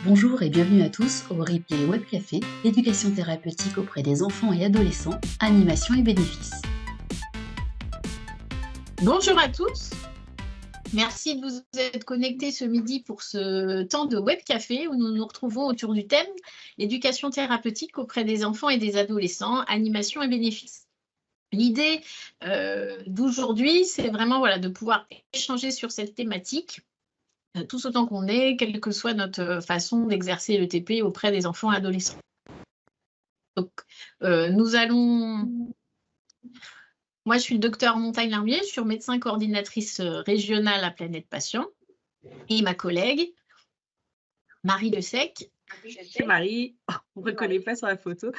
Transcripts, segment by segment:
Bonjour et bienvenue à tous au replay Webcafé, éducation thérapeutique auprès des enfants et adolescents, animation et bénéfices. Bonjour à tous, merci de vous être connectés ce midi pour ce temps de Webcafé où nous nous retrouvons autour du thème l'éducation thérapeutique auprès des enfants et des adolescents, animation et bénéfices. L'idée d'aujourd'hui, c'est vraiment de pouvoir échanger sur cette thématique, tous autant qu'on est, quelle que soit notre façon d'exercer le TP auprès des enfants et adolescents. Donc, nous allons... Moi, je suis le docteur Montagne-Larmier, je suis médecin coordinatrice régionale à Planète Patient. Et ma collègue, Marie Le Sec. C'est Marie, on ne reconnaît pas sur la photo.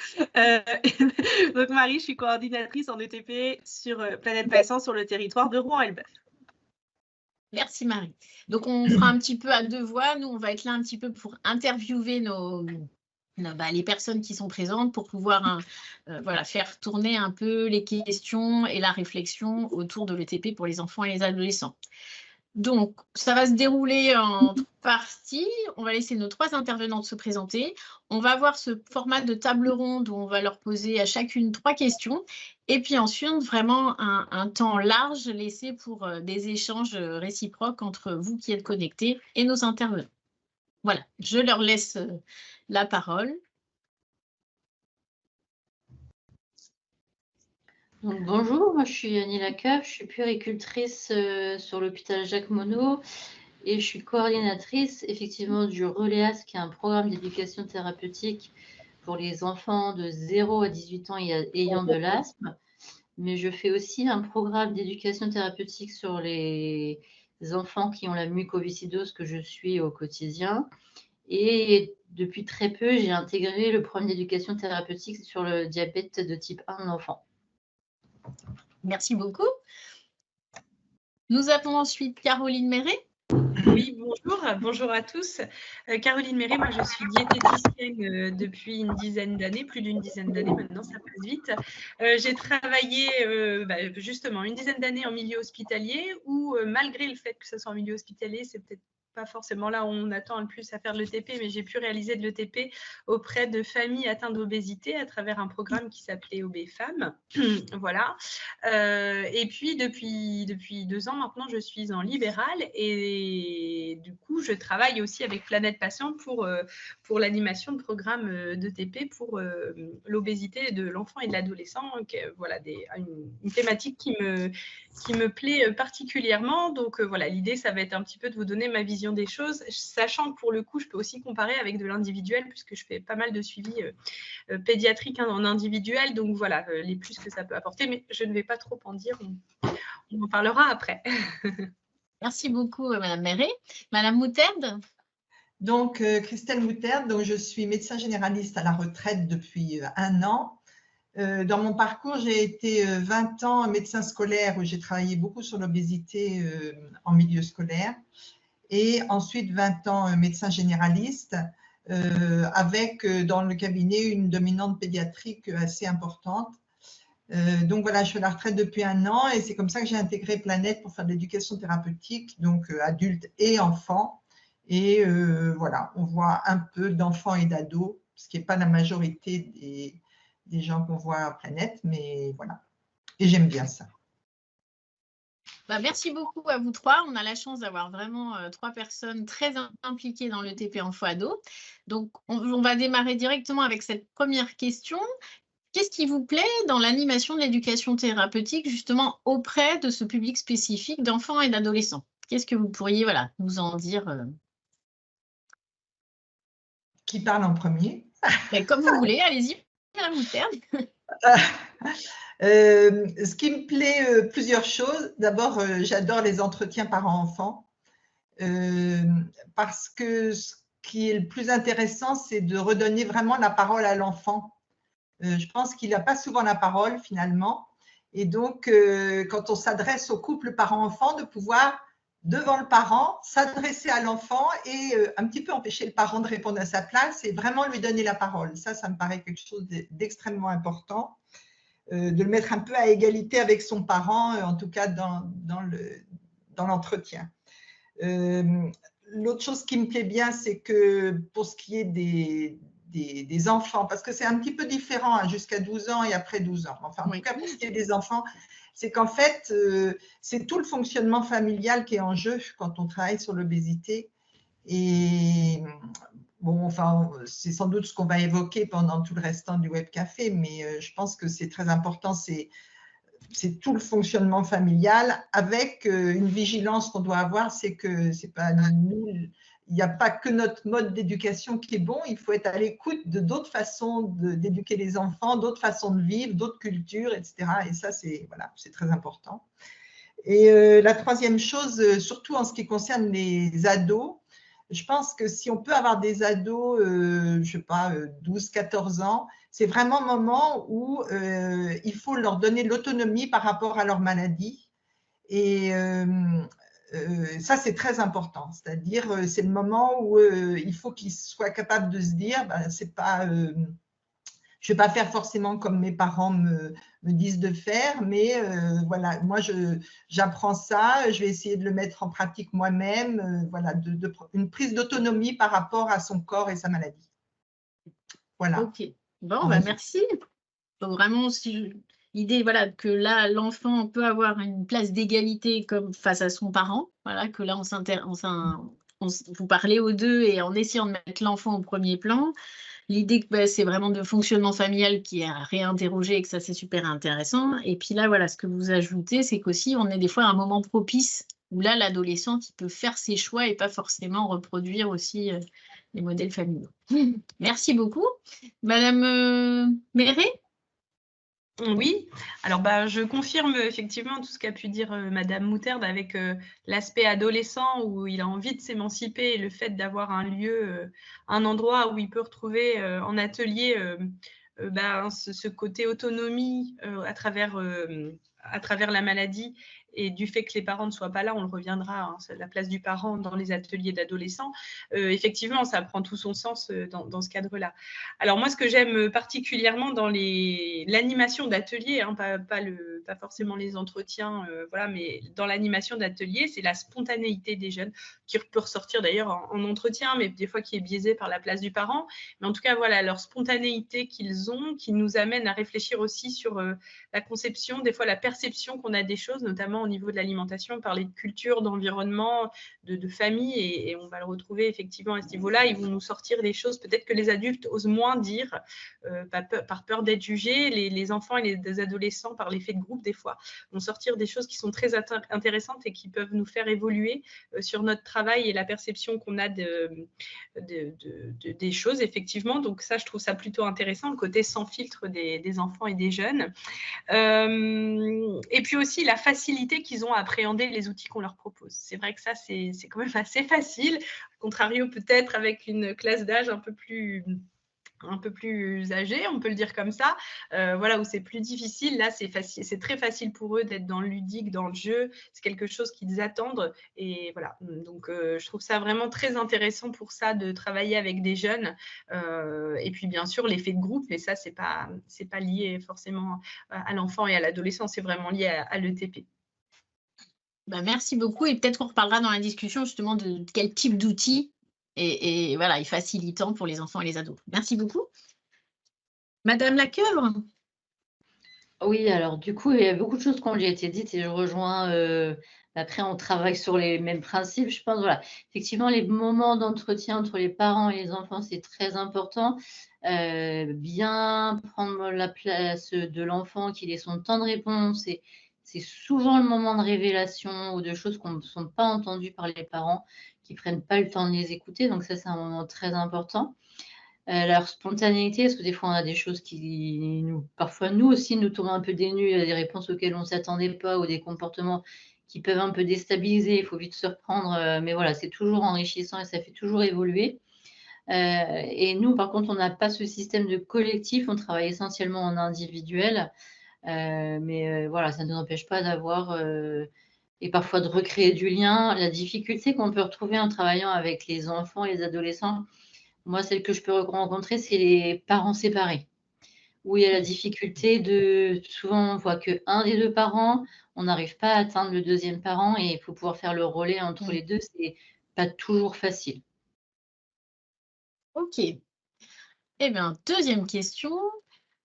Donc Marie, je suis coordinatrice en ETP sur Planète Patient sur le territoire de Rouen-Elbeuf. Merci Marie. Donc on fera un petit peu à deux voix. Nous, on va être là un petit peu pour interviewer les personnes qui sont présentes pour pouvoir faire tourner un peu les questions et la réflexion autour de l'ETP pour les enfants et les adolescents. Donc, ça va se dérouler en trois parties. On va laisser nos trois intervenantes se présenter. On va avoir ce format de table ronde où on va leur poser à chacune 3 questions. Et puis ensuite, vraiment un temps large laissé pour des échanges réciproques entre vous qui êtes connectés et nos intervenants. Voilà, je leur laisse la parole. Donc, bonjour, moi je suis Annie Lacave, je suis puéricultrice sur l'hôpital Jacques Monod et je suis coordinatrice effectivement du RELEAS, qui est un programme d'éducation thérapeutique pour les enfants de 0 à 18 ans ayant de l'asthme. Mais je fais aussi un programme d'éducation thérapeutique sur les enfants qui ont la mucoviscidose que je suis au quotidien. Et depuis très peu, j'ai intégré le programme d'éducation thérapeutique sur le diabète de type 1 en enfant. Merci beaucoup. Nous avons ensuite Caroline Méret. Oui, bonjour à tous. Caroline Méret, moi je suis diététicienne depuis une dizaine d'années, plus d'une dizaine d'années maintenant, ça passe vite. J'ai travaillé justement une dizaine d'années en milieu hospitalier où malgré le fait que ce soit en milieu hospitalier, c'est peut-être pas forcément là où on attend le plus à faire de l'ETP, mais j'ai pu réaliser de l'ETP auprès de familles atteintes d'obésité à travers un programme qui s'appelait ObFemmes. Voilà. Et puis, depuis 2 ans maintenant, je suis en libéral et du coup, je travaille aussi avec Planète Patient pour l'animation de programmes d'ETP pour l'obésité de l'enfant et de l'adolescent. Voilà, une thématique qui me plaît particulièrement. Donc, voilà, l'idée, ça va être un petit peu de vous donner ma vision des choses, sachant que pour le coup, je peux aussi comparer avec de l'individuel puisque je fais pas mal de suivi pédiatrique en individuel. Donc, voilà, les plus que ça peut apporter, mais je ne vais pas trop en dire. On en parlera après. Merci beaucoup, Madame Méret. Madame Moutarde. Donc, Christelle Moutarde, donc je suis médecin généraliste à la retraite depuis 1 an. Dans mon parcours, j'ai été 20 ans médecin scolaire où j'ai travaillé beaucoup sur l'obésité en milieu scolaire et ensuite 20 ans médecin généraliste avec dans le cabinet une dominante pédiatrique assez importante. Donc voilà, je suis à la retraite depuis 1 an et c'est comme ça que j'ai intégré Planète pour faire de l'éducation thérapeutique, donc adultes et enfants. Et voilà, on voit un peu d'enfants et d'ados, ce qui n'est pas la majorité des gens qu'on voit à Planète, mais voilà. Et j'aime bien ça. Merci beaucoup à vous 3. On a la chance d'avoir vraiment 3 personnes très impliquées dans le TP enfant-ado. Donc, on va démarrer directement avec cette première question. Qu'est-ce qui vous plaît dans l'animation de l'éducation thérapeutique, justement, auprès de ce public spécifique d'enfants et d'adolescents? Qu'est-ce que vous pourriez nous en dire? Qui parle en premier? Comme vous voulez, allez-y, Madame Moutarde. Ce qui me plaît, plusieurs choses. D'abord, j'adore les entretiens parents-enfants parce que ce qui est le plus intéressant, c'est de redonner vraiment la parole à l'enfant. Je pense qu'il n'a pas souvent la parole finalement. Et donc, quand on s'adresse au couple parent-enfant, de pouvoir, devant le parent, s'adresser à l'enfant et un petit peu empêcher le parent de répondre à sa place et vraiment lui donner la parole. Ça me paraît quelque chose d'extrêmement important. De le mettre un peu à égalité avec son parent, en tout cas dans l'entretien. l'autre chose qui me plaît bien, c'est que pour ce qui est des enfants, parce que c'est un petit peu différent hein, jusqu'à 12 ans et après 12 ans. Enfin, en tout cas, pour ce qui est des enfants, c'est qu'en fait, c'est tout le fonctionnement familial qui est en jeu quand on travaille sur l'obésité. Et bon, enfin, c'est sans doute ce qu'on va évoquer pendant tout le restant du web café, mais je pense que c'est très important. C'est tout le fonctionnement familial avec une vigilance qu'on doit avoir, c'est que c'est pas nous, il n'y a pas que notre mode d'éducation qui est bon, il faut être à l'écoute de d'autres façons d'éduquer les enfants, d'autres façons de vivre, d'autres cultures, etc. Et ça, c'est voilà, c'est très important. Et la troisième chose, surtout en ce qui concerne les ados, je pense que si on peut avoir des ados, je ne sais pas, 12, 14 ans, c'est vraiment un moment où il faut leur donner l'autonomie par rapport à leur maladie. Et ça, c'est très important. C'est-à-dire, c'est le moment où il faut qu'ils soient capables de se dire, ben, c'est pas, je ne vais pas faire forcément comme mes parents me disent de faire, mais voilà, moi, j'apprends ça, je vais essayer de le mettre en pratique moi-même, voilà, une prise d'autonomie par rapport à son corps et sa maladie. Voilà. Ok, bon, bah, merci. Donc vraiment aussi l'idée voilà, que là, l'enfant peut avoir une place d'égalité comme face à son parent. Voilà, que là, vous parlez aux deux et en essayant de mettre l'enfant au premier plan. L'idée que bah, c'est vraiment de fonctionnement familial qui est à réinterroger et que ça, c'est super intéressant. Et puis là, voilà, ce que vous ajoutez, c'est qu'aussi, on est des fois à un moment propice où là, l'adolescent, il peut faire ses choix et pas forcément reproduire aussi les modèles familiaux. Merci beaucoup. Madame Méret? Oui, alors bah, je confirme effectivement tout ce qu'a pu dire Madame Moutarde avec l'aspect adolescent où il a envie de s'émanciper et le fait d'avoir un lieu, un endroit où il peut retrouver en atelier bah, ce côté autonomie à travers la maladie et du fait que les parents ne soient pas là, on le reviendra, hein, la place du parent dans les ateliers d'adolescents, effectivement, ça prend tout son sens dans ce cadre-là. Alors moi, ce que j'aime particulièrement dans l'animation d'ateliers, hein, pas forcément les entretiens, voilà, mais dans l'animation d'ateliers, c'est la spontanéité des jeunes qui peut ressortir d'ailleurs en entretien, mais des fois qui est biaisée par la place du parent. Mais en tout cas, voilà, leur spontanéité qu'ils ont, qui nous amène à réfléchir aussi sur la conception, des fois la perception qu'on a des choses, notamment au niveau de l'alimentation, parler de culture, d'environnement, de famille, et on va le retrouver effectivement à ce niveau-là. Ils vont nous sortir des choses peut-être que les adultes osent moins dire, par peur d'être jugés. Les enfants et les adolescents, par l'effet de groupe, des fois, vont sortir des choses qui sont très intéressantes et qui peuvent nous faire évoluer sur notre travail et la perception qu'on a des choses, effectivement. Donc ça, je trouve ça plutôt intéressant, le côté sans filtre des enfants et des jeunes. Et puis aussi la facilité qu'ils ont à appréhender les outils qu'on leur propose. C'est vrai que ça, c'est quand même assez facile, contrario peut-être avec une classe d'âge un peu plus âgés, on peut le dire comme ça, voilà, où c'est plus difficile. Là, c'est très facile pour eux d'être dans le ludique, dans le jeu. C'est quelque chose qu'ils attendent. Et voilà, donc je trouve ça vraiment très intéressant pour ça, de travailler avec des jeunes. Et puis, bien sûr, l'effet de groupe, mais ça, c'est pas lié forcément à l'enfant et à l'adolescent, c'est vraiment lié à l'ETP. Ben, merci beaucoup. Et peut-être qu'on reparlera dans la discussion justement de quel type d'outils et voilà, est facilitant pour les enfants et les ados. Merci beaucoup. Madame Lacoeuvre? Oui, alors du coup, il y a beaucoup de choses qui ont déjà été dites et je rejoins. Après, on travaille sur les mêmes principes. Je pense, voilà, effectivement, les moments d'entretien entre les parents et les enfants, c'est très important. Bien prendre la place de l'enfant, qu'il ait son temps de réponse. C'est souvent le moment de révélation ou de choses qu'on ne sont pas entendues par les parents, qui ne prennent pas le temps de les écouter. Donc ça, c'est un moment très important. Leur spontanéité, parce que des fois, on a des choses qui parfois, nous aussi, nous tombent un peu des nues, des réponses auxquelles on ne s'attendait pas ou des comportements qui peuvent un peu déstabiliser. Il faut vite se reprendre, mais voilà, c'est toujours enrichissant et ça fait toujours évoluer. Et nous, par contre, on n'a pas ce système de collectif, on travaille essentiellement en individuel, mais voilà, ça ne nous empêche pas d'avoir et parfois de recréer du lien. La difficulté qu'on peut retrouver en travaillant avec les enfants et les adolescents, moi, celle que je peux rencontrer, c'est les parents séparés, où il y a la difficulté de… Souvent, on voit qu'un des deux parents, on n'arrive pas à atteindre le deuxième parent et il faut pouvoir faire le relais entre les deux. C'est pas toujours facile. Ok. Eh bien, deuxième question.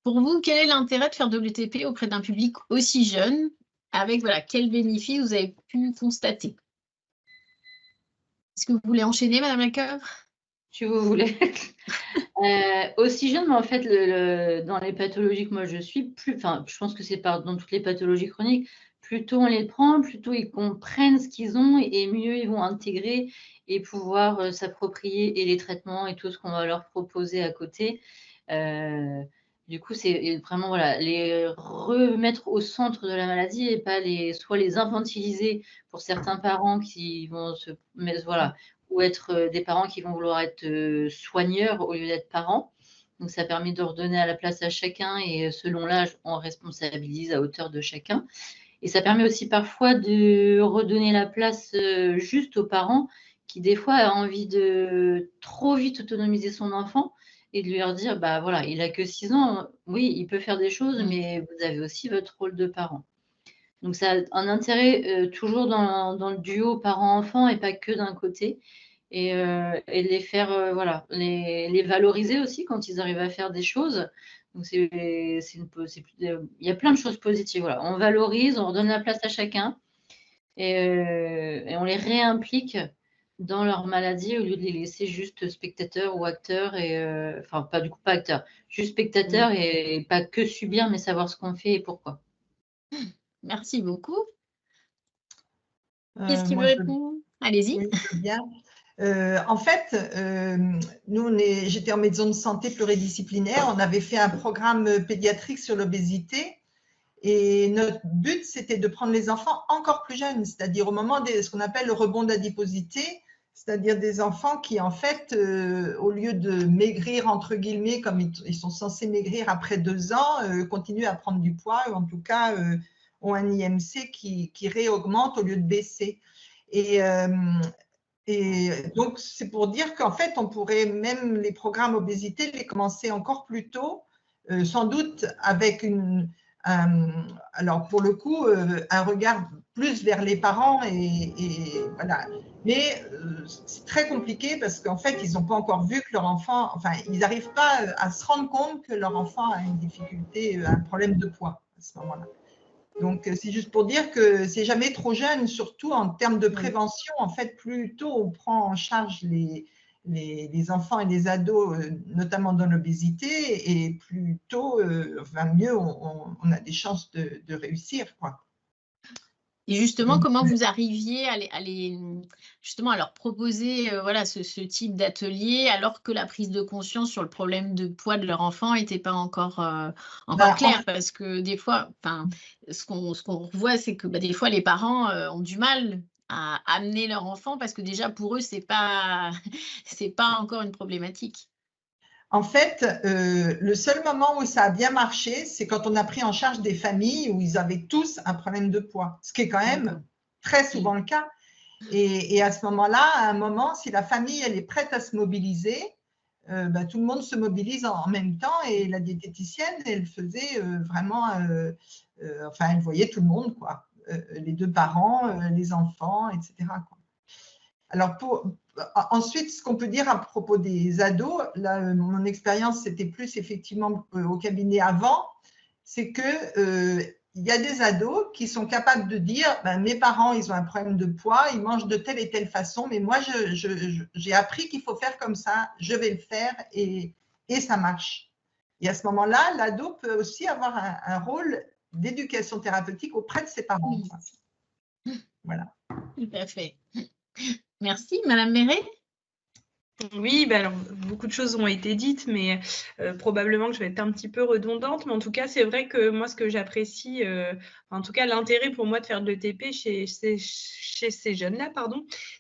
Pour vous, quel est l'intérêt de faire de l'ETP auprès d'un public aussi jeune? Avec voilà, quels bénéfices vous avez pu constater? Est-ce que vous voulez enchaîner, Madame Lacoeuvre? Si vous voulez. Aussi jeune, mais en fait, dans les pathologies que moi je suis, je pense que c'est dans toutes les pathologies chroniques, plus tôt on les prend, plus tôt ils comprennent ce qu'ils ont et mieux ils vont intégrer et pouvoir s'approprier et les traitements et tout ce qu'on va leur proposer à côté. Du coup, c'est vraiment voilà, les remettre au centre de la maladie et pas soit les infantiliser pour certains parents qui vont se mettre, voilà, ou être des parents qui vont vouloir être soigneurs au lieu d'être parents. Donc, ça permet de redonner à la place à chacun et selon l'âge, on responsabilise à hauteur de chacun. Et ça permet aussi parfois de redonner la place juste aux parents qui, des fois, a envie de trop vite autonomiser son enfant et de lui dire, bah voilà, il n'a que 6 ans, oui, il peut faire des choses, mais vous avez aussi votre rôle de parent. Donc, ça a un intérêt toujours dans le duo parent-enfant et pas que d'un côté. Et de les faire, voilà, les valoriser aussi quand ils arrivent à faire des choses. Donc, il y a plein de choses positives. Voilà. On valorise, on redonne la place à chacun et on les réimplique dans leur maladie au lieu de les laisser juste spectateurs ou acteurs. Enfin, pas acteurs, juste spectateurs et pas que subir, mais savoir ce qu'on fait et pourquoi. Merci beaucoup. Qu'est-ce qui Moi, veut répondre? Allez-y. oui, je veux bien. En fait, j'étais en maison de santé pluridisciplinaire. On avait fait un programme pédiatrique sur l'obésité. Et notre but, c'était de prendre les enfants encore plus jeunes, c'est-à-dire au moment de ce qu'on appelle le rebond d'adiposité, c'est-à-dire des enfants qui, en fait, au lieu de maigrir, entre guillemets, comme ils sont censés maigrir après 2 ans, continuent à prendre du poids, ou en tout cas ont un IMC qui réaugmente au lieu de baisser. Et donc, c'est pour dire qu'en fait, on pourrait même les programmes obésité les commencer encore plus tôt, sans doute avec alors pour le coup, un regard plus vers les parents et voilà. Mais c'est très compliqué parce qu'en fait, ils n'ont pas encore vu que leur enfant, enfin, ils n'arrivent pas à se rendre compte que leur enfant a une difficulté, un problème de poids à ce moment-là. Donc, c'est juste pour dire que c'est jamais trop jeune, surtout en termes de prévention. En fait, plus tôt on prend en charge les enfants et les ados, notamment dans l'obésité, et plus tôt, mieux on a des chances de réussir, quoi. Et justement, Donc, comment vous arriviez justement à leur proposer voilà, ce type d'atelier alors que la prise de conscience sur le problème de poids de leur enfant n'était pas encore claire? Parce que des fois, ce qu'on voit, c'est que des fois, les parents ont du mal à amener leur enfant parce que déjà, pour eux, c'est pas encore une problématique. en fait, le seul moment où ça a bien marché, c'est quand on a pris en charge des familles où ils avaient tous un problème de poids, ce qui est quand même très souvent le cas. Et à ce moment-là, à un moment, si la famille elle est prête à se mobiliser, tout le monde se mobilise en même temps. Et la diététicienne, elle faisait vraiment, elle voyait tout le monde, quoi. Les 2 parents, les enfants, etc., quoi. Alors, ensuite, ce qu'on peut dire à propos des ados, là, mon expérience, c'était plus effectivement au cabinet avant, c'est que il y a des ados qui sont capables de dire mes parents, ils ont un problème de poids, ils mangent de telle et telle façon, mais moi, j'ai appris qu'il faut faire comme ça, je vais le faire et ça marche. Et à ce moment-là, l'ado peut aussi avoir un rôle d'éducation thérapeutique auprès de ses parents. Voilà. Tout à fait. Merci. Madame Méret? Oui, alors, beaucoup de choses ont été dites, mais probablement que je vais être un petit peu redondante. Mais en tout cas, c'est vrai que moi, ce que j'apprécie, en tout cas, l'intérêt pour moi de faire de l'ETP chez ces jeunes-là,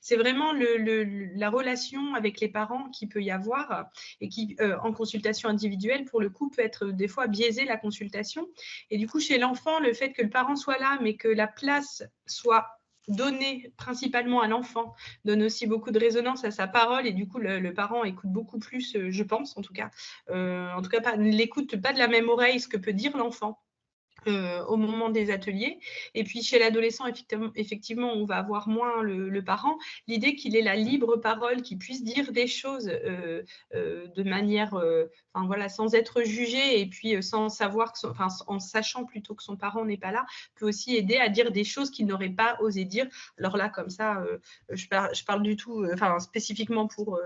c'est vraiment la relation avec les parents qu'il peut y avoir et qui, en consultation individuelle, pour le coup, peut être des fois biaisée la consultation. Et du coup, chez l'enfant, le fait que le parent soit là, mais que la place soit donner principalement à l'enfant, donne aussi beaucoup de résonance à sa parole et du coup le parent écoute beaucoup plus, je pense en tout cas ne l'écoute pas de la même oreille ce que peut dire l'enfant. au moment des ateliers. Et puis chez l'adolescent, effectivement, on va avoir moins le parent. L'idée qu'il ait la libre parole, qu'il puisse dire des choses de manière, enfin voilà, sans être jugé et puis sans savoir, enfin en sachant plutôt que son parent n'est pas là, peut aussi aider à dire des choses qu'il n'aurait pas osé dire. Alors là, comme ça, je parle du tout, enfin spécifiquement pour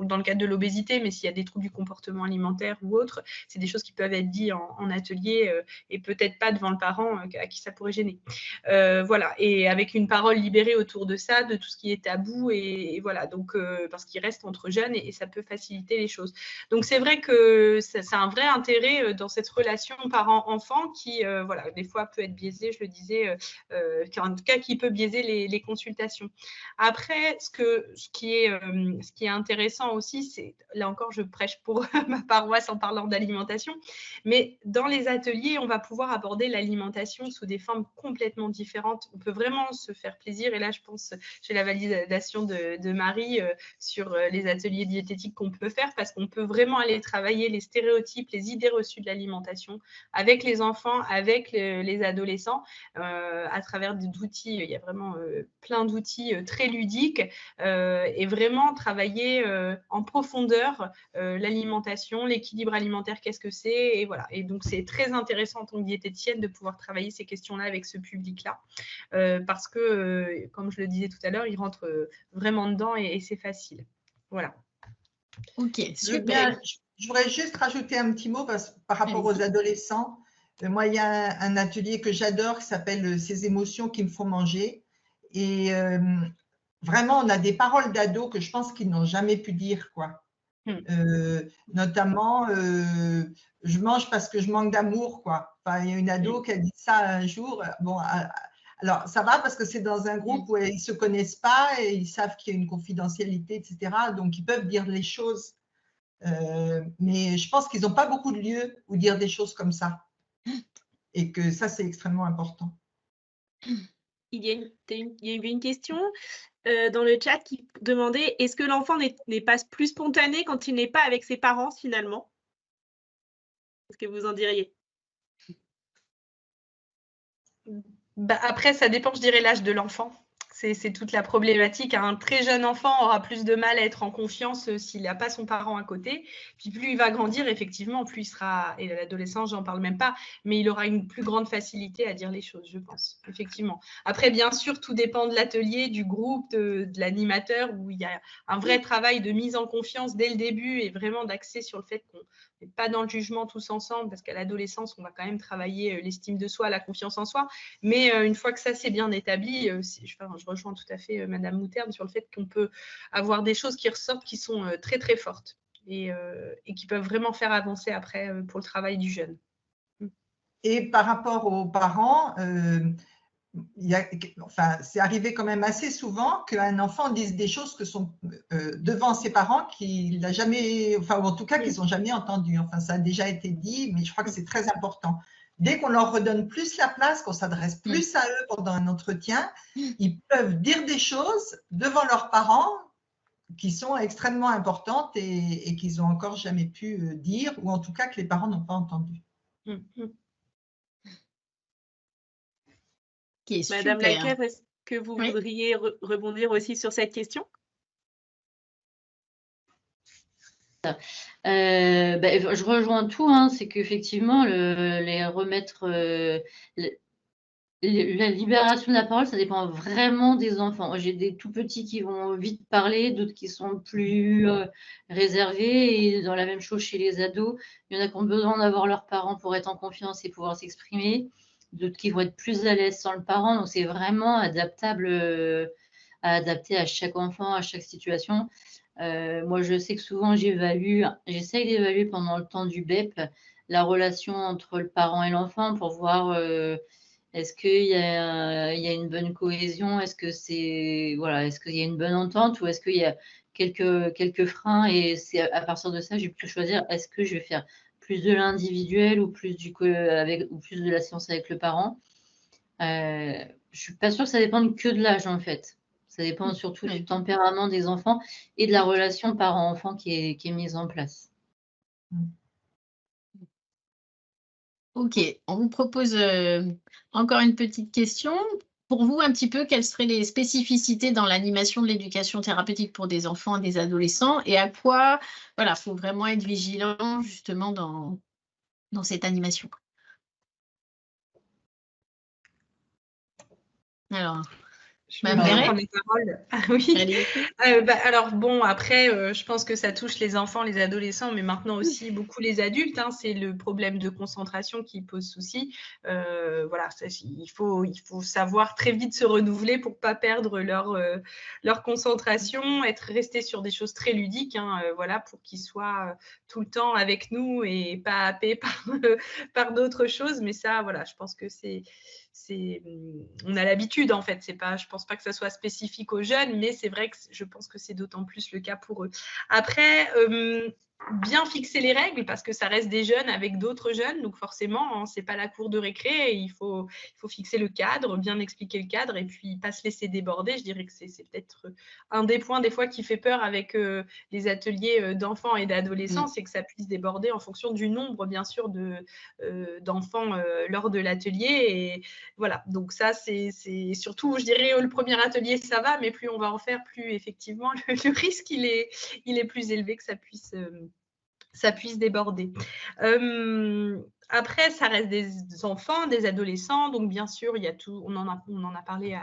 dans le cadre de l'obésité, mais s'il y a des troubles du comportement alimentaire ou autre, c'est des choses qui peuvent être dites en atelier et peut-être pas devant le parent à qui ça pourrait gêner. Voilà, et avec une parole libérée autour de ça, de tout ce qui est tabou, et voilà, donc parce qu'il reste entre jeunes et ça peut faciliter les choses. Donc c'est vrai que c'est un vrai intérêt dans cette relation parent-enfant qui, voilà, des fois peut être biaisée, je le disais, en tout cas qui peut biaiser les consultations. Après, ce qui est intéressant aussi, c'est, là encore, je prêche pour ma paroisse en parlant d'alimentation, mais dans les ateliers, on va pouvoir aborder l'alimentation sous des formes complètement différentes. On peut vraiment se faire plaisir. Et là, je pense, j'ai la validation de Marie sur les ateliers diététiques qu'on peut faire, parce qu'on peut vraiment aller travailler les stéréotypes, les idées reçues de l'alimentation avec les enfants, avec les adolescents, à travers d'outils. Il y a vraiment plein d'outils très ludiques et vraiment travailler en profondeur l'alimentation, l'équilibre alimentaire, qu'est-ce que c'est, et voilà. Et donc c'est très intéressant en tant que diététicienne de pouvoir travailler ces questions-là avec ce public-là, parce que comme je le disais tout à l'heure, il rentre vraiment dedans et c'est facile. Voilà. Ok, super. Je voudrais juste rajouter un petit mot par rapport aux adolescents. Moi, il y a un atelier que j'adore qui s'appelle « Ces émotions qui me font manger ». Et vraiment, on a des paroles d'ados que je pense qu'ils n'ont jamais pu dire, quoi. Notamment, je mange parce que je manque d'amour, quoi. Enfin, il y a une ado qui a dit ça un jour. Bon, alors, ça va parce que c'est dans un groupe où ils ne se connaissent pas et ils savent qu'il y a une confidentialité, etc. Donc, ils peuvent dire les choses. Mais je pense qu'ils n'ont pas beaucoup de lieux où dire des choses comme ça. Et que ça, c'est extrêmement important. Il y avait une question dans le chat qui demandait, est-ce que l'enfant n'est pas plus spontané quand il n'est pas avec ses parents finalement? Qu'est-ce que vous en diriez? Bah, après, ça dépend, je dirais, l'âge de l'enfant. C'est toute la problématique. Un très jeune enfant aura plus de mal à être en confiance s'il n'a pas son parent à côté. Puis plus il va grandir, effectivement, plus il sera, et l'adolescence, j'en parle même pas, mais il aura une plus grande facilité à dire les choses, je pense, effectivement. Après, bien sûr, tout dépend de l'atelier, du groupe, de l'animateur, où il y a un vrai travail de mise en confiance dès le début et vraiment d'axer sur le fait qu'on n'est pas dans le jugement tous ensemble, parce qu'à l'adolescence, on va quand même travailler l'estime de soi, la confiance en soi. Mais une fois que ça c'est bien établi, je rejoins tout à fait Madame Mouterne sur le fait qu'on peut avoir des choses qui ressortent qui sont très très fortes et qui peuvent vraiment faire avancer après pour le travail du jeune. Et par rapport aux parents, c'est arrivé quand même assez souvent qu'un enfant dise des choses que sont devant ses parents qu'il n'a jamais, enfin, ou en tout cas qu'ils n'ont jamais entendues. Enfin, ça a déjà été dit, mais je crois que c'est très important. Dès qu'on leur redonne plus la place, qu'on s'adresse plus à eux pendant un entretien, ils peuvent dire des choses devant leurs parents qui sont extrêmement importantes et qu'ils n'ont encore jamais pu dire, ou en tout cas que les parents n'ont pas entendu. Okay, Madame Laquèvre, est-ce que vous voudriez rebondir aussi sur cette question? Je rejoins tout, hein, c'est qu'effectivement, les remettre la libération de la parole, ça dépend vraiment des enfants. J'ai des tout petits qui vont vite parler, d'autres qui sont plus réservés, et dans la même chose chez les ados, il y en a qui ont besoin d'avoir leurs parents pour être en confiance et pouvoir s'exprimer, d'autres qui vont être plus à l'aise sans le parent, donc c'est vraiment adaptable, à adapter à chaque enfant, à chaque situation. Moi, je sais que souvent, j'essaye d'évaluer pendant le temps du BEP la relation entre le parent et l'enfant pour voir est-ce qu'il y a une bonne cohésion, est-ce qu'il y a une bonne entente, ou est-ce qu'il y a quelques freins, et c'est à partir de ça, j'ai pu choisir est-ce que je vais faire plus de l'individuel ou plus de la séance avec le parent. Je ne suis pas sûre que ça dépende que de l'âge, en fait. Ça dépend surtout du tempérament des enfants et de la relation parent-enfant qui est mise en place. Ok, on vous propose encore une petite question. Pour vous, un petit peu, quelles seraient les spécificités dans l'animation de l'éducation thérapeutique pour des enfants et des adolescents et à quoi, voilà, faut vraiment être vigilant justement dans cette animation. Alors, Je Mme veux bien Perret, prendre la parole. Ah oui. allez-y. Alors bon, après, je pense que ça touche les enfants, les adolescents, mais maintenant aussi beaucoup les adultes, hein. C'est le problème de concentration qui pose souci. Voilà, il faut savoir très vite se renouveler pour pas perdre leur concentration, rester sur des choses très ludiques, hein, voilà, pour qu'ils soient tout le temps avec nous et pas happés par d'autres choses. Mais ça, voilà, je pense que on a l'habitude en fait. Je pense pas que ça soit spécifique aux jeunes, mais c'est vrai que je pense que c'est d'autant plus le cas pour eux. Après, bien fixer les règles parce que ça reste des jeunes avec d'autres jeunes, donc forcément, hein, c'est pas la cour de récré. Il faut fixer le cadre, bien expliquer le cadre et puis pas se laisser déborder. Je dirais que c'est peut-être un des points des fois qui fait peur avec les ateliers d'enfants et d'adolescents, c'est que ça puisse déborder en fonction du nombre, bien sûr, d'enfants lors de l'atelier. Et voilà, donc ça, c'est surtout, je dirais, le premier atelier, ça va, mais plus on va en faire, plus effectivement, le risque, il est plus élevé que ça puisse déborder. Après, ça reste des enfants, des adolescents, donc bien sûr, il y a tout, on en a parlé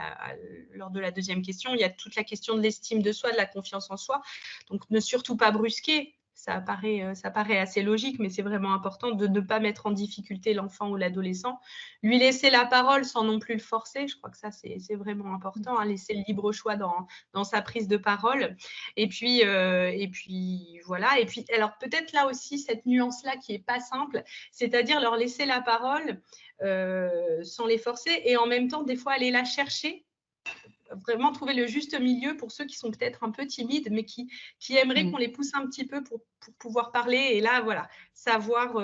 lors de la deuxième question, il y a toute la question de l'estime de soi, de la confiance en soi, donc ne surtout pas brusquer. Ça paraît assez logique, mais c'est vraiment important de ne pas mettre en difficulté l'enfant ou l'adolescent. Lui laisser la parole sans non plus le forcer, je crois que ça, c'est vraiment important, hein, laisser le libre choix dans sa prise de parole. Et puis voilà. Et puis, alors peut-être là aussi, cette nuance-là qui n'est pas simple, c'est-à-dire leur laisser la parole sans les forcer et en même temps, des fois, aller la chercher. Vraiment trouver le juste milieu pour ceux qui sont peut-être un peu timides, mais qui aimeraient qu'on les pousse un petit peu pour pouvoir parler. Et là, voilà, savoir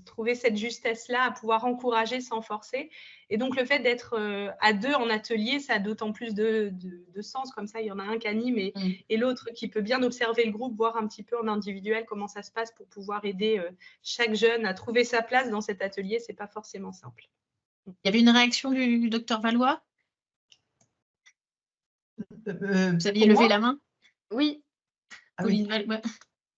trouver cette justesse-là, à pouvoir encourager sans forcer. Et donc, le fait d'être à deux en atelier, ça a d'autant plus de sens. Comme ça, il y en a un qui anime et l'autre qui peut bien observer le groupe, voir un petit peu en individuel comment ça se passe pour pouvoir aider chaque jeune à trouver sa place dans cet atelier. Ce n'est pas forcément simple. Il y avait une réaction du docteur Valois? Vous aviez levé la main? Oui. Pauline Valois.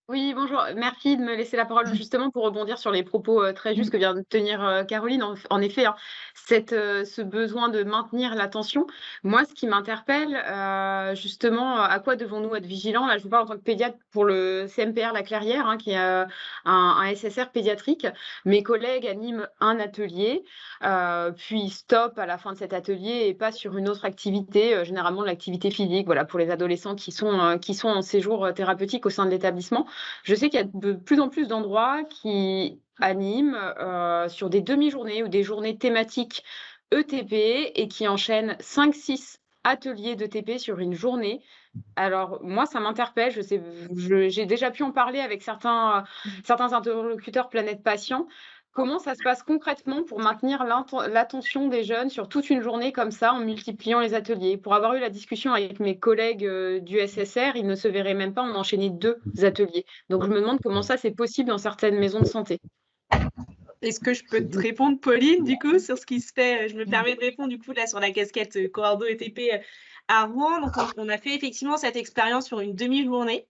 Oui, bonjour. Merci de me laisser la parole justement pour rebondir sur les propos très justes que vient de tenir Caroline. En effet, hein, ce besoin de maintenir l'attention, moi, ce qui m'interpelle, justement, à quoi devons-nous être vigilants? Là, je vous parle en tant que pédiatre pour le CMPR La Clairière, hein, qui est un SSR pédiatrique. Mes collègues animent un atelier, puis stop à la fin de cet atelier et passent sur une autre activité, généralement de l'activité physique, voilà, pour les adolescents qui sont en séjour thérapeutique au sein de l'établissement. Je sais qu'il y a de plus en plus d'endroits qui animent sur des demi-journées ou des journées thématiques ETP et qui enchaînent 5-6 ateliers d'ETP sur une journée. Alors moi, ça m'interpelle. J'ai déjà pu en parler avec certains interlocuteurs Planète Patient. Comment ça se passe concrètement pour maintenir l'attention des jeunes sur toute une journée comme ça, en multipliant les ateliers? Pour avoir eu la discussion avec mes collègues du SSR, ils ne se verraient même pas en enchaîner 2 ateliers. Donc je me demande comment ça, c'est possible dans certaines maisons de santé. Est-ce que je peux te répondre, Pauline, du coup, sur ce qui se fait? Je me permets de répondre, du coup, là, sur la casquette Coordo ETP à Rouen. Donc, on a fait effectivement cette expérience sur une demi-journée.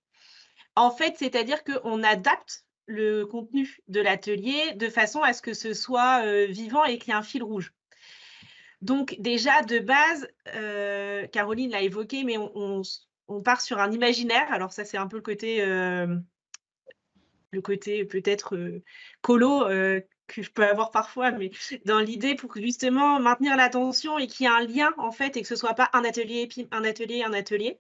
En fait, c'est-à-dire qu'on adapte le contenu de l'atelier de façon à ce que ce soit vivant et qu'il y ait un fil rouge. Donc déjà, de base, Caroline l'a évoqué, mais on part sur un imaginaire. Alors ça, c'est un peu le côté peut-être colo que je peux avoir parfois, mais dans l'idée pour justement maintenir l'attention et qu'il y ait un lien, en fait, et que ce ne soit pas un atelier, puis un atelier, un atelier.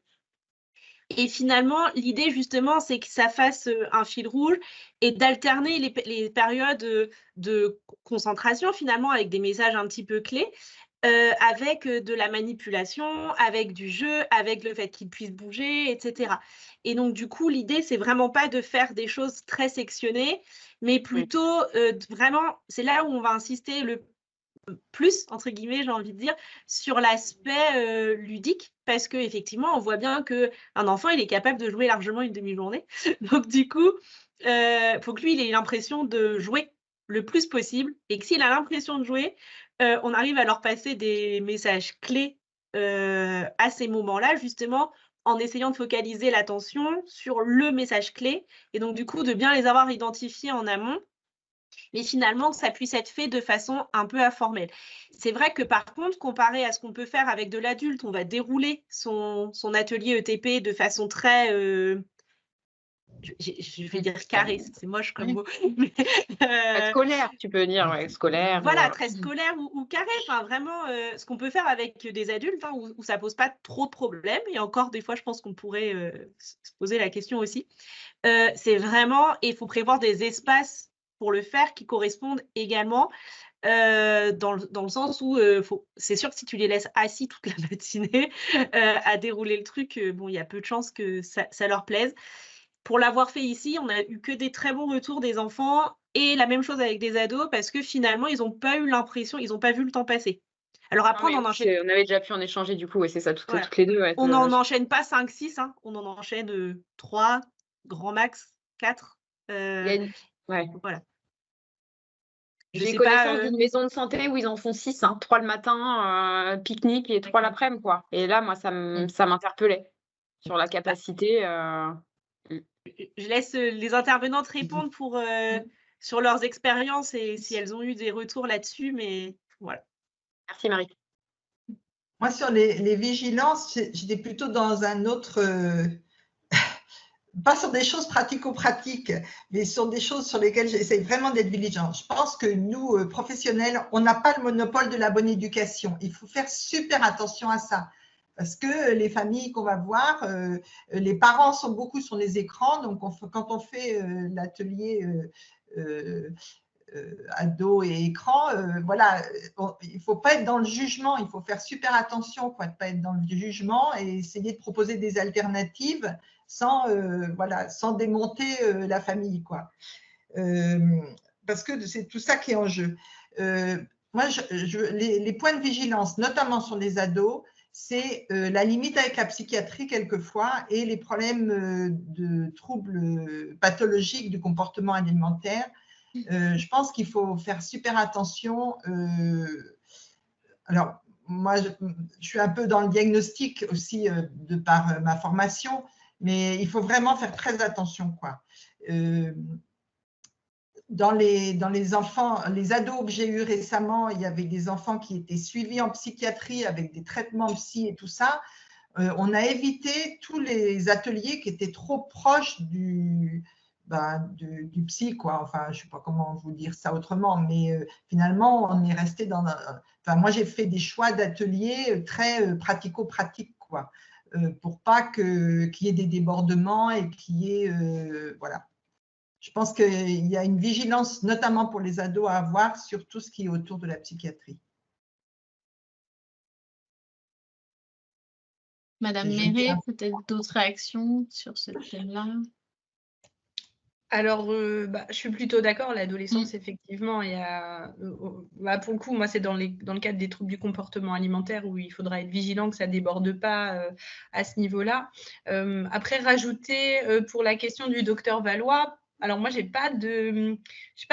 Et finalement, l'idée, justement, c'est que ça fasse un fil rouge et d'alterner les périodes de concentration, finalement, avec des messages un petit peu clés, avec de la manipulation, avec du jeu, avec le fait qu'ils puissent bouger, etc. Et donc, du coup, l'idée, c'est vraiment pas de faire des choses très sectionnées, mais plutôt vraiment, c'est là où on va insister le plus, entre guillemets, j'ai envie de dire, sur l'aspect ludique, parce qu'effectivement, on voit bien qu'un enfant, il est capable de jouer largement une demi-journée. Donc, du coup, il faut que lui, il ait l'impression de jouer le plus possible et que s'il a l'impression de jouer, on arrive à leur passer des messages clés, à ces moments-là, justement, en essayant de focaliser l'attention sur le message clé et donc du coup, de bien les avoir identifiés en amont, mais finalement que ça puisse être fait de façon un peu informelle. C'est vrai que par contre, comparé à ce qu'on peut faire avec de l'adulte, on va dérouler son atelier ETP de façon très, je vais dire carré, c'est moche comme Oui. mot, mais Scolaire, tu peux dire, ouais, scolaire. voilà, ou, très scolaire ou carré, enfin vraiment, ce qu'on peut faire avec des adultes, hein, où ça pose pas trop de problèmes et encore des fois, je pense qu'on pourrait, se poser la question aussi. C'est vraiment il faut prévoir des espaces pour le faire qui correspondent également, dans le sens où, c'est sûr que si tu les laisses assis toute la matinée, à dérouler le truc, bon, il y a peu de chances que ça leur plaise. Pour l'avoir fait ici, on a eu que des très bons retours des enfants et la même chose avec des ados parce que finalement, ils ont pas eu l'impression ils ont pas vu le temps passer. Alors Non, après, mais on en oui, enchaîne on avait déjà pu en échanger du coup, et c'est ça, voilà, toutes les deux. Ouais, on n'en enchaîne pas 5-6, hein, on en enchaîne, 3, grand max 4, il y a une- ouais. voilà. Je J'ai sais connaissance pas, d'une maison de santé où ils en font 6, hein, 3 le matin, pique-nique, et 3 l'après-midi, quoi. Et là, moi, ça m'interpellait sur la bah, capacité. je laisse, les intervenantes répondre pour, sur leurs expériences et si elles ont eu des retours là-dessus, mais voilà. Merci Marie. Moi, sur les vigilances, j'étais plutôt dans un autre, pas sur des choses pratico-pratiques, mais sur des choses sur lesquelles j'essaie vraiment d'être vigilant. Je pense que nous, professionnels, on n'a pas le monopole de la bonne éducation. Il faut faire super attention à ça. Parce que les familles qu'on va voir, les parents sont beaucoup sur les écrans. Donc, quand on fait l'atelier ado et écran, voilà, il ne faut pas être dans le jugement. Il faut faire super attention, quoi, de ne pas être dans le jugement et essayer de proposer des alternatives sans, voilà, sans démonter la famille, quoi. Parce que c'est tout ça qui est en jeu. Moi, les points de vigilance, notamment sur les ados, c'est la limite avec la psychiatrie quelquefois et les problèmes de troubles pathologiques du comportement alimentaire. Je pense qu'il faut faire super attention. Alors, moi, je suis un peu dans le diagnostic aussi de par ma formation, mais il faut vraiment faire très attention, quoi. Dans les enfants, les ados que j'ai eus récemment, il y avait des enfants qui étaient suivis en psychiatrie avec des traitements psy et tout ça. On a évité tous les ateliers qui étaient trop proches du psy, quoi. Enfin, je ne sais pas comment vous dire ça autrement, mais finalement, on est resté dans… Enfin, moi, j'ai fait des choix d'ateliers très pratico-pratiques, quoi, pour pas qu'il y ait des débordements et qu'il y ait… voilà. Je pense qu'il y a une vigilance, notamment pour les ados, à avoir sur tout ce qui est autour de la psychiatrie. Madame Méret, peut-être d'autres réactions sur ce thème-là? Alors, je suis plutôt d'accord. L'adolescence, effectivement, il y a, pour le coup, moi, c'est dans le cadre des troubles du comportement alimentaire où il faudra être vigilant que ça ne déborde pas à ce niveau-là. Après, rajouter pour la question du docteur Valois, alors moi, je n'ai pas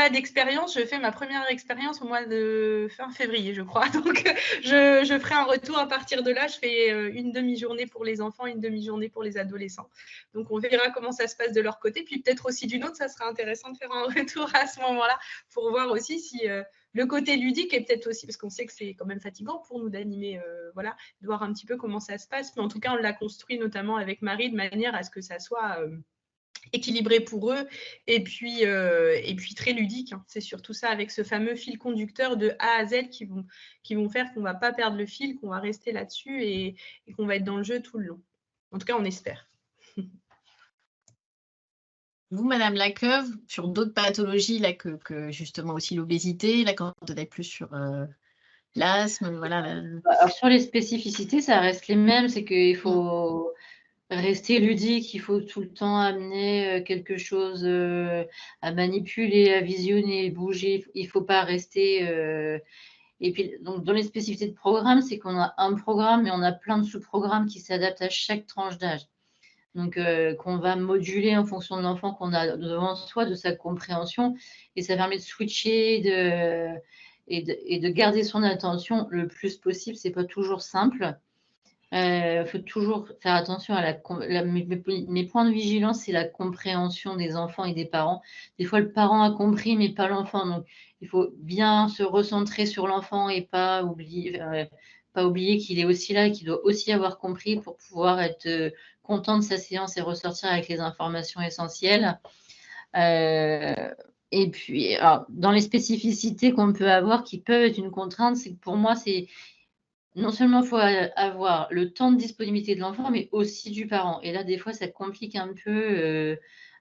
d'expérience. Je fais ma première expérience au mois de fin février, je crois. Donc, je ferai un retour à partir de là. Je fais une demi-journée pour les enfants, une demi-journée pour les adolescents. Donc, on verra comment ça se passe de leur côté. Puis peut-être aussi d'une autre, ça serait intéressant de faire un retour à ce moment-là pour voir aussi si le côté ludique est peut-être aussi, parce qu'on sait que c'est quand même fatigant pour nous d'animer, voilà, de voir un petit peu comment ça se passe. Mais en tout cas, on l'a construit notamment avec Marie de manière à ce que ça soit équilibré pour eux et puis très ludique, hein. C'est surtout ça, avec ce fameux fil conducteur de A à Z qui vont faire qu'on ne va pas perdre le fil, qu'on va rester là-dessus et qu'on va être dans le jeu tout le long. En tout cas, on espère. Vous, Madame Lacœuvre, sur d'autres pathologies là, que justement aussi l'obésité, là, quand on est plus sur l'asthme, voilà. Alors, sur les spécificités, ça reste les mêmes. C'est qu'il faut rester ludique, il faut tout le temps amener quelque chose à manipuler, à visionner, bouger. Il ne faut pas rester… Et puis, donc, dans les spécificités de programme, c'est qu'on a un programme et on a plein de sous-programmes qui s'adaptent à chaque tranche d'âge. Donc, qu'on va moduler en fonction de l'enfant qu'on a devant soi, de sa compréhension. Et ça permet de switcher et de garder son attention le plus possible. Ce n'est pas toujours simple. Il faut toujours faire attention à mes points de vigilance, c'est la compréhension des enfants et des parents. Des fois, le parent a compris, mais pas l'enfant. Donc, il faut bien se recentrer sur l'enfant et pas oublier qu'il est aussi là et qu'il doit aussi avoir compris pour pouvoir être content de sa séance et ressortir avec les informations essentielles. Et puis, alors, dans les spécificités qu'on peut avoir qui peuvent être une contrainte, c'est que pour moi, c'est non seulement il faut avoir le temps de disponibilité de l'enfant, mais aussi du parent. Et là, des fois, ça complique un peu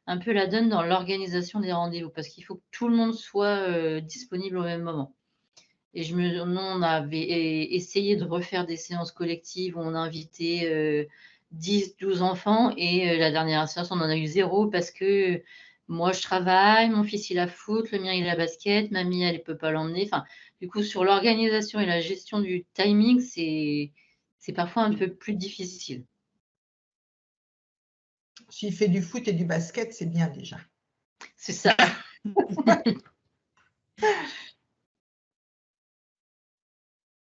la donne dans l'organisation des rendez-vous parce qu'il faut que tout le monde soit disponible au même moment. Et nous, on avait essayé de refaire des séances collectives où on a invité 10, 12 enfants et la dernière séance, on en a eu 0 parce que moi, je travaille, mon fils, il a foot, le mien, il a basket, mamie, elle ne peut pas l'emmener. Enfin, du coup, sur l'organisation et la gestion du timing, c'est parfois un peu plus difficile. S'il fait du foot et du basket, c'est bien déjà. C'est ça.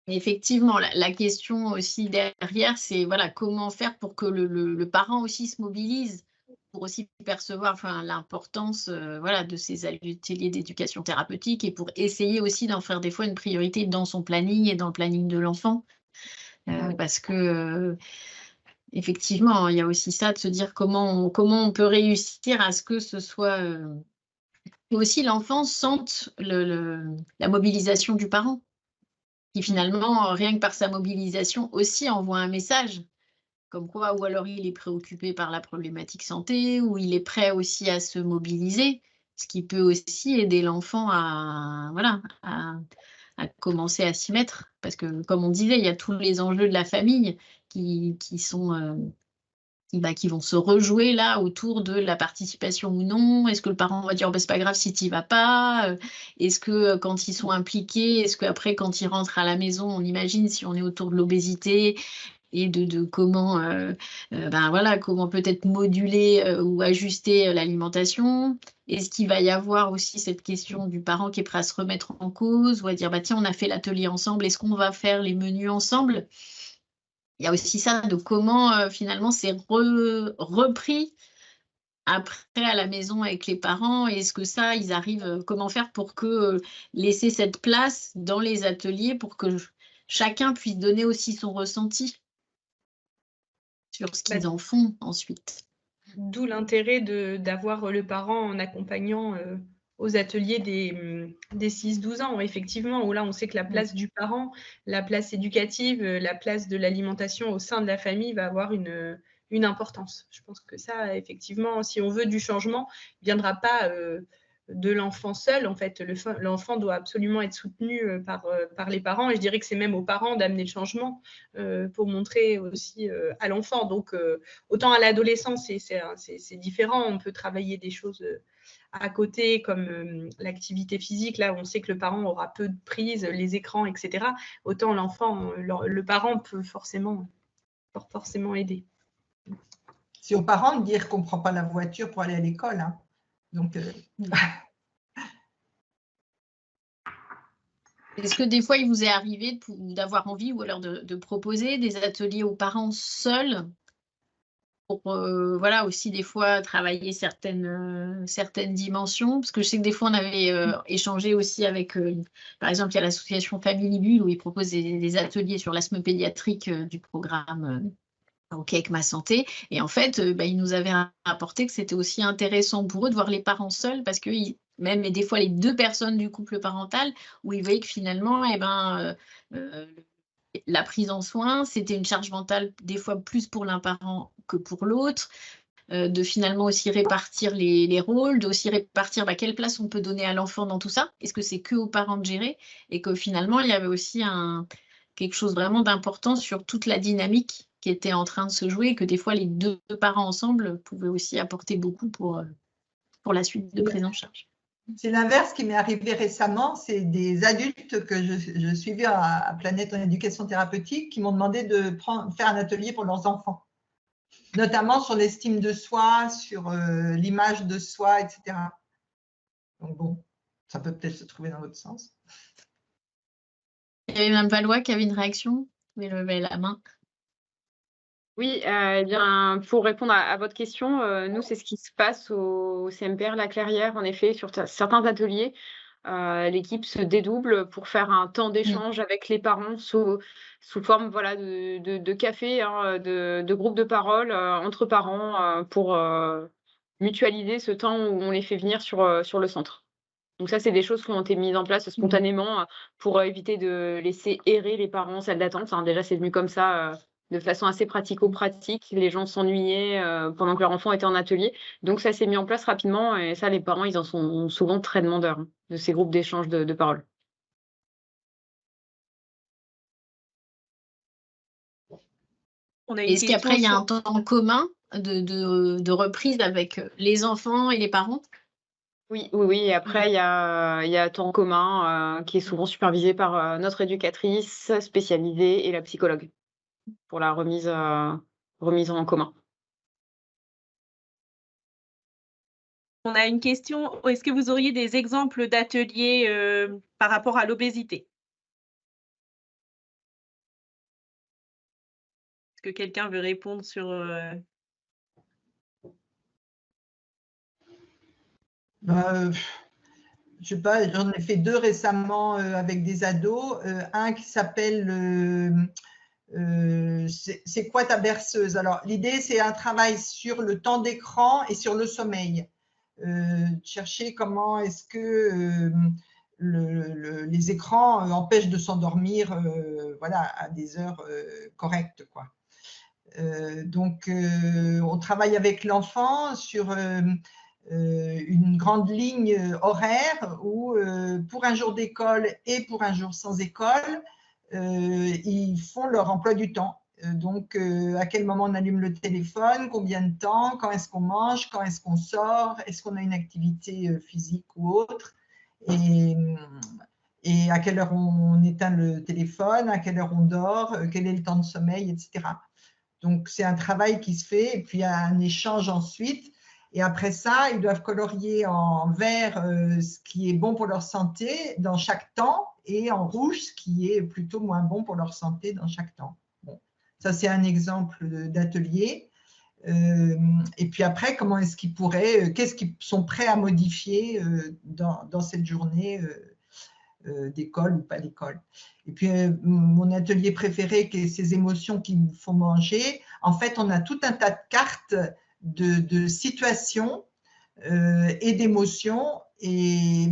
Effectivement, la question aussi derrière, c'est voilà, comment faire pour que le parent aussi se mobilise pour aussi percevoir l'importance voilà, de ces ateliers d'éducation thérapeutique et pour essayer aussi d'en faire des fois une priorité dans son planning et dans le planning de l'enfant. Parce que effectivement, il y a aussi ça de se dire comment on peut réussir à ce que ce soit que aussi l'enfant sente la mobilisation du parent, qui finalement, rien que par sa mobilisation aussi envoie un message, comme quoi, ou alors il est préoccupé par la problématique santé, ou il est prêt aussi à se mobiliser, ce qui peut aussi aider l'enfant à commencer à s'y mettre. Parce que, comme on disait, il y a tous les enjeux de la famille qui vont se rejouer là autour de la participation ou non. Est-ce que le parent va dire c'est pas grave si tu n'y vas pas? Est-ce que quand ils sont impliqués, est-ce qu'après quand ils rentrent à la maison, on imagine si on est autour de l'obésité et de comment comment peut-être moduler ou ajuster l'alimentation? Est-ce qu'il va y avoir aussi cette question du parent qui est prêt à se remettre en cause ou à dire tiens, on a fait l'atelier ensemble, est-ce qu'on va faire les menus ensemble? Il y a aussi ça de comment finalement c'est repris après à la maison avec les parents. Est-ce que ça, ils arrivent, comment faire pour que laisser cette place dans les ateliers pour que chacun puisse donner aussi son ressenti sur ce qu'ils en font ensuite. D'où l'intérêt d'avoir le parent en accompagnant aux ateliers des 6-12 ans, effectivement, où là, on sait que la place du parent, la place éducative, la place de l'alimentation au sein de la famille va avoir une importance. Je pense que ça, effectivement, si on veut du changement, il ne viendra pas de l'enfant seul. En fait, l'enfant doit absolument être soutenu par les parents. Et je dirais que c'est même aux parents d'amener le changement pour montrer aussi à l'enfant. Donc, autant à l'adolescence, c'est différent. On peut travailler des choses à côté, comme l'activité physique. Là, on sait que le parent aura peu de prise, les écrans, etc. Autant l'enfant, le parent peut forcément aider. C'est aux parents de dire qu'on ne prend pas la voiture pour aller à l'école. Hein. Donc, est-ce que des fois, il vous est arrivé d'avoir envie ou alors de proposer des ateliers aux parents seuls pour voilà, aussi des fois travailler certaines dimensions? Parce que je sais que des fois, on avait échangé aussi avec, par exemple, il y a l'association Family Bulle où ils proposent des ateliers sur l'asthme pédiatrique du programme OK avec ma santé. Et en fait, ils nous avaient rapporté que c'était aussi intéressant pour eux de voir les parents seuls parce que même des fois les 2 personnes du couple parental où ils voyaient que finalement, la prise en soin, c'était une charge mentale des fois plus pour l'un parent que pour l'autre. De finalement aussi répartir les rôles, d'aussi répartir quelle place on peut donner à l'enfant dans tout ça. Est-ce que c'est que aux parents de gérer? Et que finalement, il y avait aussi quelque chose vraiment d'important sur toute la dynamique qui était en train de se jouer, et que des fois, les 2 parents ensemble pouvaient aussi apporter beaucoup pour la suite de prise en charge. C'est l'inverse qui m'est arrivé récemment. C'est des adultes que je suivais à Planète en éducation thérapeutique qui m'ont demandé de faire un atelier pour leurs enfants. notamment sur l'estime de soi, sur l'image de soi, etc. Donc bon, ça peut peut-être se trouver dans l'autre sens. Il y avait Mme Valois qui avait une réaction. Vous pouvez lever la main. Oui, eh bien, pour répondre à votre question, nous, c'est ce qui se passe au CMPR La Clairière. En effet, sur certains ateliers, l'équipe se dédouble pour faire un temps d'échange avec les parents sous forme, voilà, de café, hein, de groupe de parole, entre parents, pour, mutualiser ce temps où on les fait venir sur le centre. Donc ça, c'est des choses qui ont été mises en place spontanément, pour, éviter de laisser errer les parents en salle d'attente, hein. Déjà, c'est venu comme ça, de façon assez pratico-pratique. Les gens s'ennuyaient, pendant que leur enfant était en atelier. Donc ça s'est mis en place rapidement et ça, les parents, ils en sont souvent très demandeurs, hein, de ces groupes d'échange de parole. On a une Est-ce qu'après, question il y a sur- un temps commun de reprise avec les enfants et les parents? Oui, oui, oui. Et après, il y a temps commun, qui est souvent supervisé par, notre éducatrice spécialisée et la psychologue pour la remise en commun. On a une question. Est-ce que vous auriez des exemples d'ateliers par rapport à l'obésité? Est-ce que quelqu'un veut répondre sur... Je sais pas, j'en ai fait 2 récemment avec des ados. Un qui s'appelle c'est quoi ta berceuse? Alors, l'idée, c'est un travail sur le temps d'écran et sur le sommeil. Chercher comment est-ce que les écrans empêchent de s'endormir voilà, à des heures correctes, quoi. Donc, on travaille avec l'enfant sur une grande ligne horaire où, pour un jour d'école et pour un jour sans école, ils font leur emploi du temps. Donc, à quel moment on allume le téléphone, combien de temps, quand est-ce qu'on mange, quand est-ce qu'on sort, est-ce qu'on a une activité physique ou autre, et à quelle heure on éteint le téléphone, à quelle heure on dort, quel est le temps de sommeil, etc. Donc, c'est un travail qui se fait, et puis il y a un échange ensuite. Et après ça, ils doivent colorier en vert ce qui est bon pour leur santé dans chaque temps, et en rouge ce qui est plutôt moins bon pour leur santé dans chaque temps. Bon, ça, c'est un exemple d'atelier. Et puis après, comment est-ce qu'ils pourraient, qu'est-ce qu'ils sont prêts à modifier dans cette journée d'école ou pas d'école. Et puis, mon atelier préféré, qui est ces émotions qui nous font manger, en fait, on a tout un tas de cartes de situations et d'émotions, et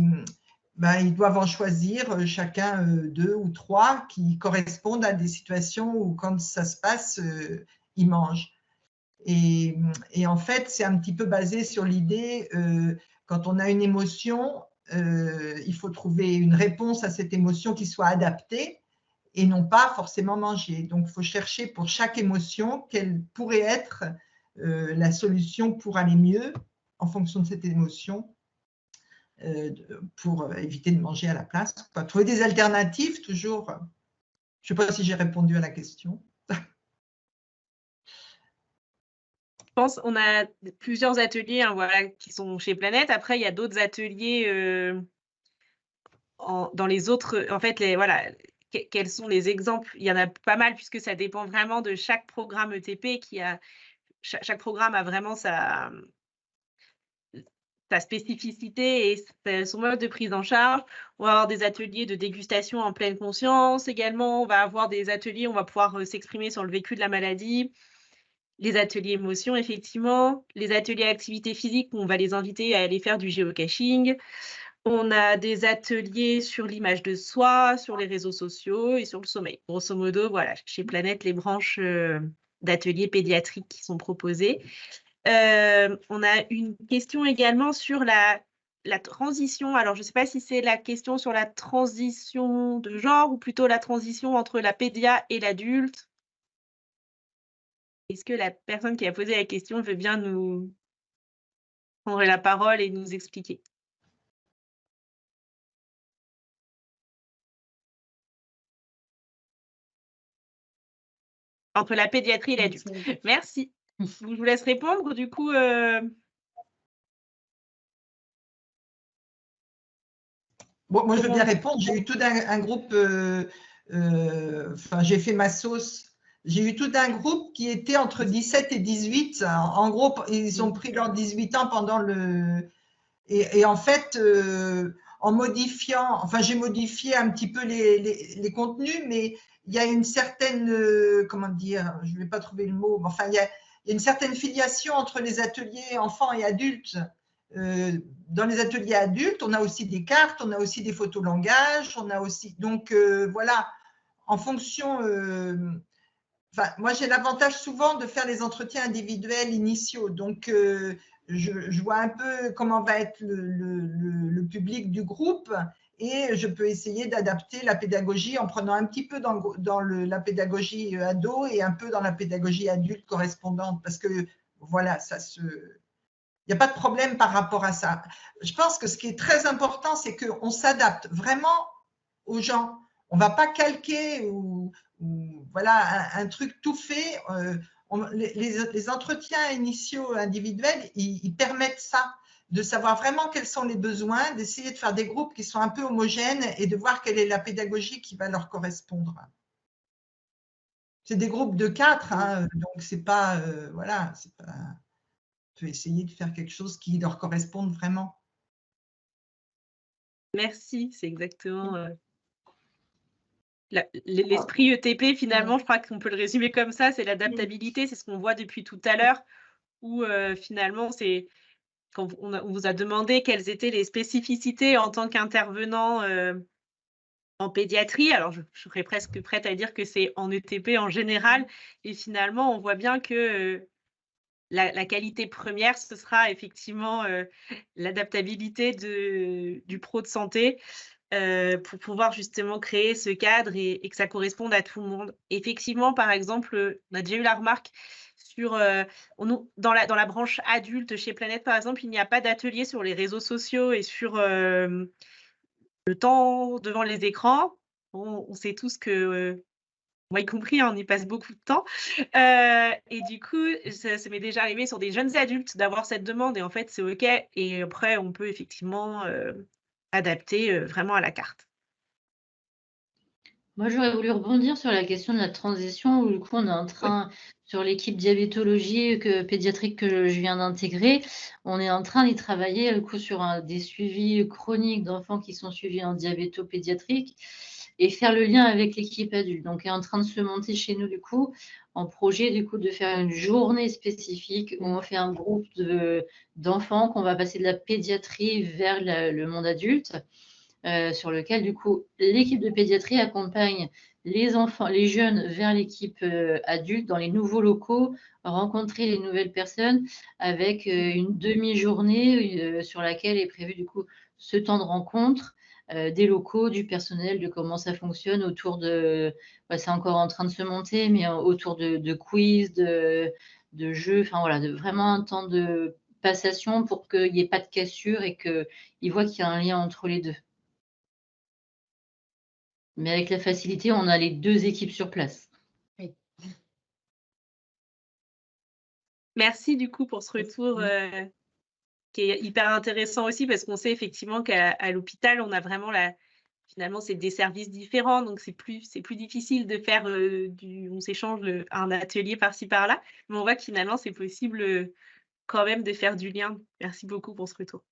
ben, ils doivent en choisir chacun 2 ou 3 qui correspondent à des situations où, quand ça se passe, ils mangent. Et en fait, c'est un petit peu basé sur l'idée, quand on a une émotion, il faut trouver une réponse à cette émotion qui soit adaptée et non pas forcément manger. Donc, il faut chercher pour chaque émotion quelle pourrait être la solution pour aller mieux en fonction de cette émotion, pour éviter de manger à la place. Trouver des alternatives, toujours. Je ne sais pas si j'ai répondu à la question. Je pense qu'on a plusieurs ateliers, hein, voilà, qui sont chez Planète. Après, il y a d'autres ateliers dans les autres. En fait, voilà, quels sont les exemples? Il y en a pas mal, puisque ça dépend vraiment de chaque programme ETP. Chaque programme a vraiment sa spécificité et son mode de prise en charge. On va avoir des ateliers de dégustation en pleine conscience également. On va avoir des ateliers où on va pouvoir s'exprimer sur le vécu de la maladie. Les ateliers émotions, effectivement. Les ateliers activité physique, où on va les inviter à aller faire du géocaching. On a des ateliers sur l'image de soi, sur les réseaux sociaux et sur le sommeil. Grosso modo, voilà, chez Planète, les branches d'ateliers pédiatriques qui sont proposées. On a une question également sur la transition. Alors, je ne sais pas si c'est la question sur la transition de genre ou plutôt la transition entre la pédia et l'adulte. Est-ce que la personne qui a posé la question veut bien nous prendre la parole et nous expliquer? Entre la pédiatrie et l'adulte. Merci. Je vous laisse répondre, du coup. Bon, moi, je veux bien répondre. J'ai eu tout un groupe, enfin, j'ai fait ma sauce. J'ai eu tout un groupe qui était entre 17 et 18. En gros, ils ont pris leurs 18 ans pendant le… Et en fait, en modifiant, enfin, j'ai modifié un petit peu les contenus, mais il y a une certaine, comment dire, je ne vais pas trouver le mot, mais enfin, il y a une certaine filiation entre les ateliers enfants et adultes. Dans les ateliers adultes, on a aussi des cartes, on a aussi des photolangages, on a aussi… Donc, voilà, en fonction… Enfin, moi, j'ai l'avantage souvent de faire les entretiens individuels initiaux. Donc, je vois un peu comment va être le public du groupe et je peux essayer d'adapter la pédagogie en prenant un petit peu dans la pédagogie ado et un peu dans la pédagogie adulte correspondante. Parce que, voilà, il n'y a pas de problème par rapport à ça. Je pense que ce qui est très important, c'est qu'on s'adapte vraiment aux gens. On ne va pas calquer ou voilà, un truc tout fait. Les entretiens initiaux individuels, ils permettent ça, de savoir vraiment quels sont les besoins, d'essayer de faire des groupes qui sont un peu homogènes et de voir quelle est la pédagogie qui va leur correspondre. C'est des groupes de 4, hein, donc c'est pas, voilà, c'est pas… On peut essayer de faire quelque chose qui leur corresponde vraiment. Merci, c'est exactement l'esprit ETP, finalement, je crois qu'on peut le résumer comme ça, c'est l'adaptabilité, c'est ce qu'on voit depuis tout à l'heure, où finalement, c'est quand on vous a demandé quelles étaient les spécificités en tant qu'intervenant en pédiatrie. Alors, je serais presque prête à dire que c'est en ETP en général, et finalement, on voit bien que la qualité première, ce sera effectivement l'adaptabilité du pro de santé pour pouvoir justement créer ce cadre et que ça corresponde à tout le monde. Effectivement, par exemple, on a déjà eu la remarque sur dans la branche adulte chez Planète, par exemple, il n'y a pas d'atelier sur les réseaux sociaux et sur le temps devant les écrans. On sait tous que moi y compris, hein, on y passe beaucoup de temps. Et du coup, ça m'est déjà arrivé sur des jeunes adultes d'avoir cette demande et en fait, c'est OK. Et après, on peut effectivement adapter vraiment à la carte. Moi, j'aurais voulu rebondir sur la question de la transition où, du coup, on est en train, sur l'équipe diabétologie pédiatrique que je viens d'intégrer, on est en train d'y travailler, du coup, sur des suivis chroniques d'enfants qui sont suivis en diabéto-pédiatrique et faire le lien avec l'équipe adulte. Donc, est en train de se monter chez nous, du coup, en projet, du coup, de faire une journée spécifique où on fait un groupe d'enfants qu'on va passer de la pédiatrie vers le monde adulte. Sur lequel, du coup, l'équipe de pédiatrie accompagne les enfants, les jeunes vers l'équipe adulte dans les nouveaux locaux, rencontrer les nouvelles personnes avec une demi-journée sur laquelle est prévu, du coup, ce temps de rencontre des locaux, du personnel, de comment ça fonctionne autour de… c'est encore en train de se monter, mais autour de quiz, de jeux, enfin voilà, vraiment un temps de passation pour qu'il n'y ait pas de cassure et qu'ils voient qu'il y a un lien entre les deux. Mais avec la facilité, on a les 2 équipes sur place. Oui. Merci du coup pour ce retour qui est hyper intéressant aussi parce qu'on sait effectivement qu'à l'hôpital, on a vraiment finalement, c'est des services différents, donc c'est plus difficile de faire on s'échange un atelier par-ci par-là, mais on voit que finalement, c'est possible quand même de faire du lien. Merci beaucoup pour ce retour.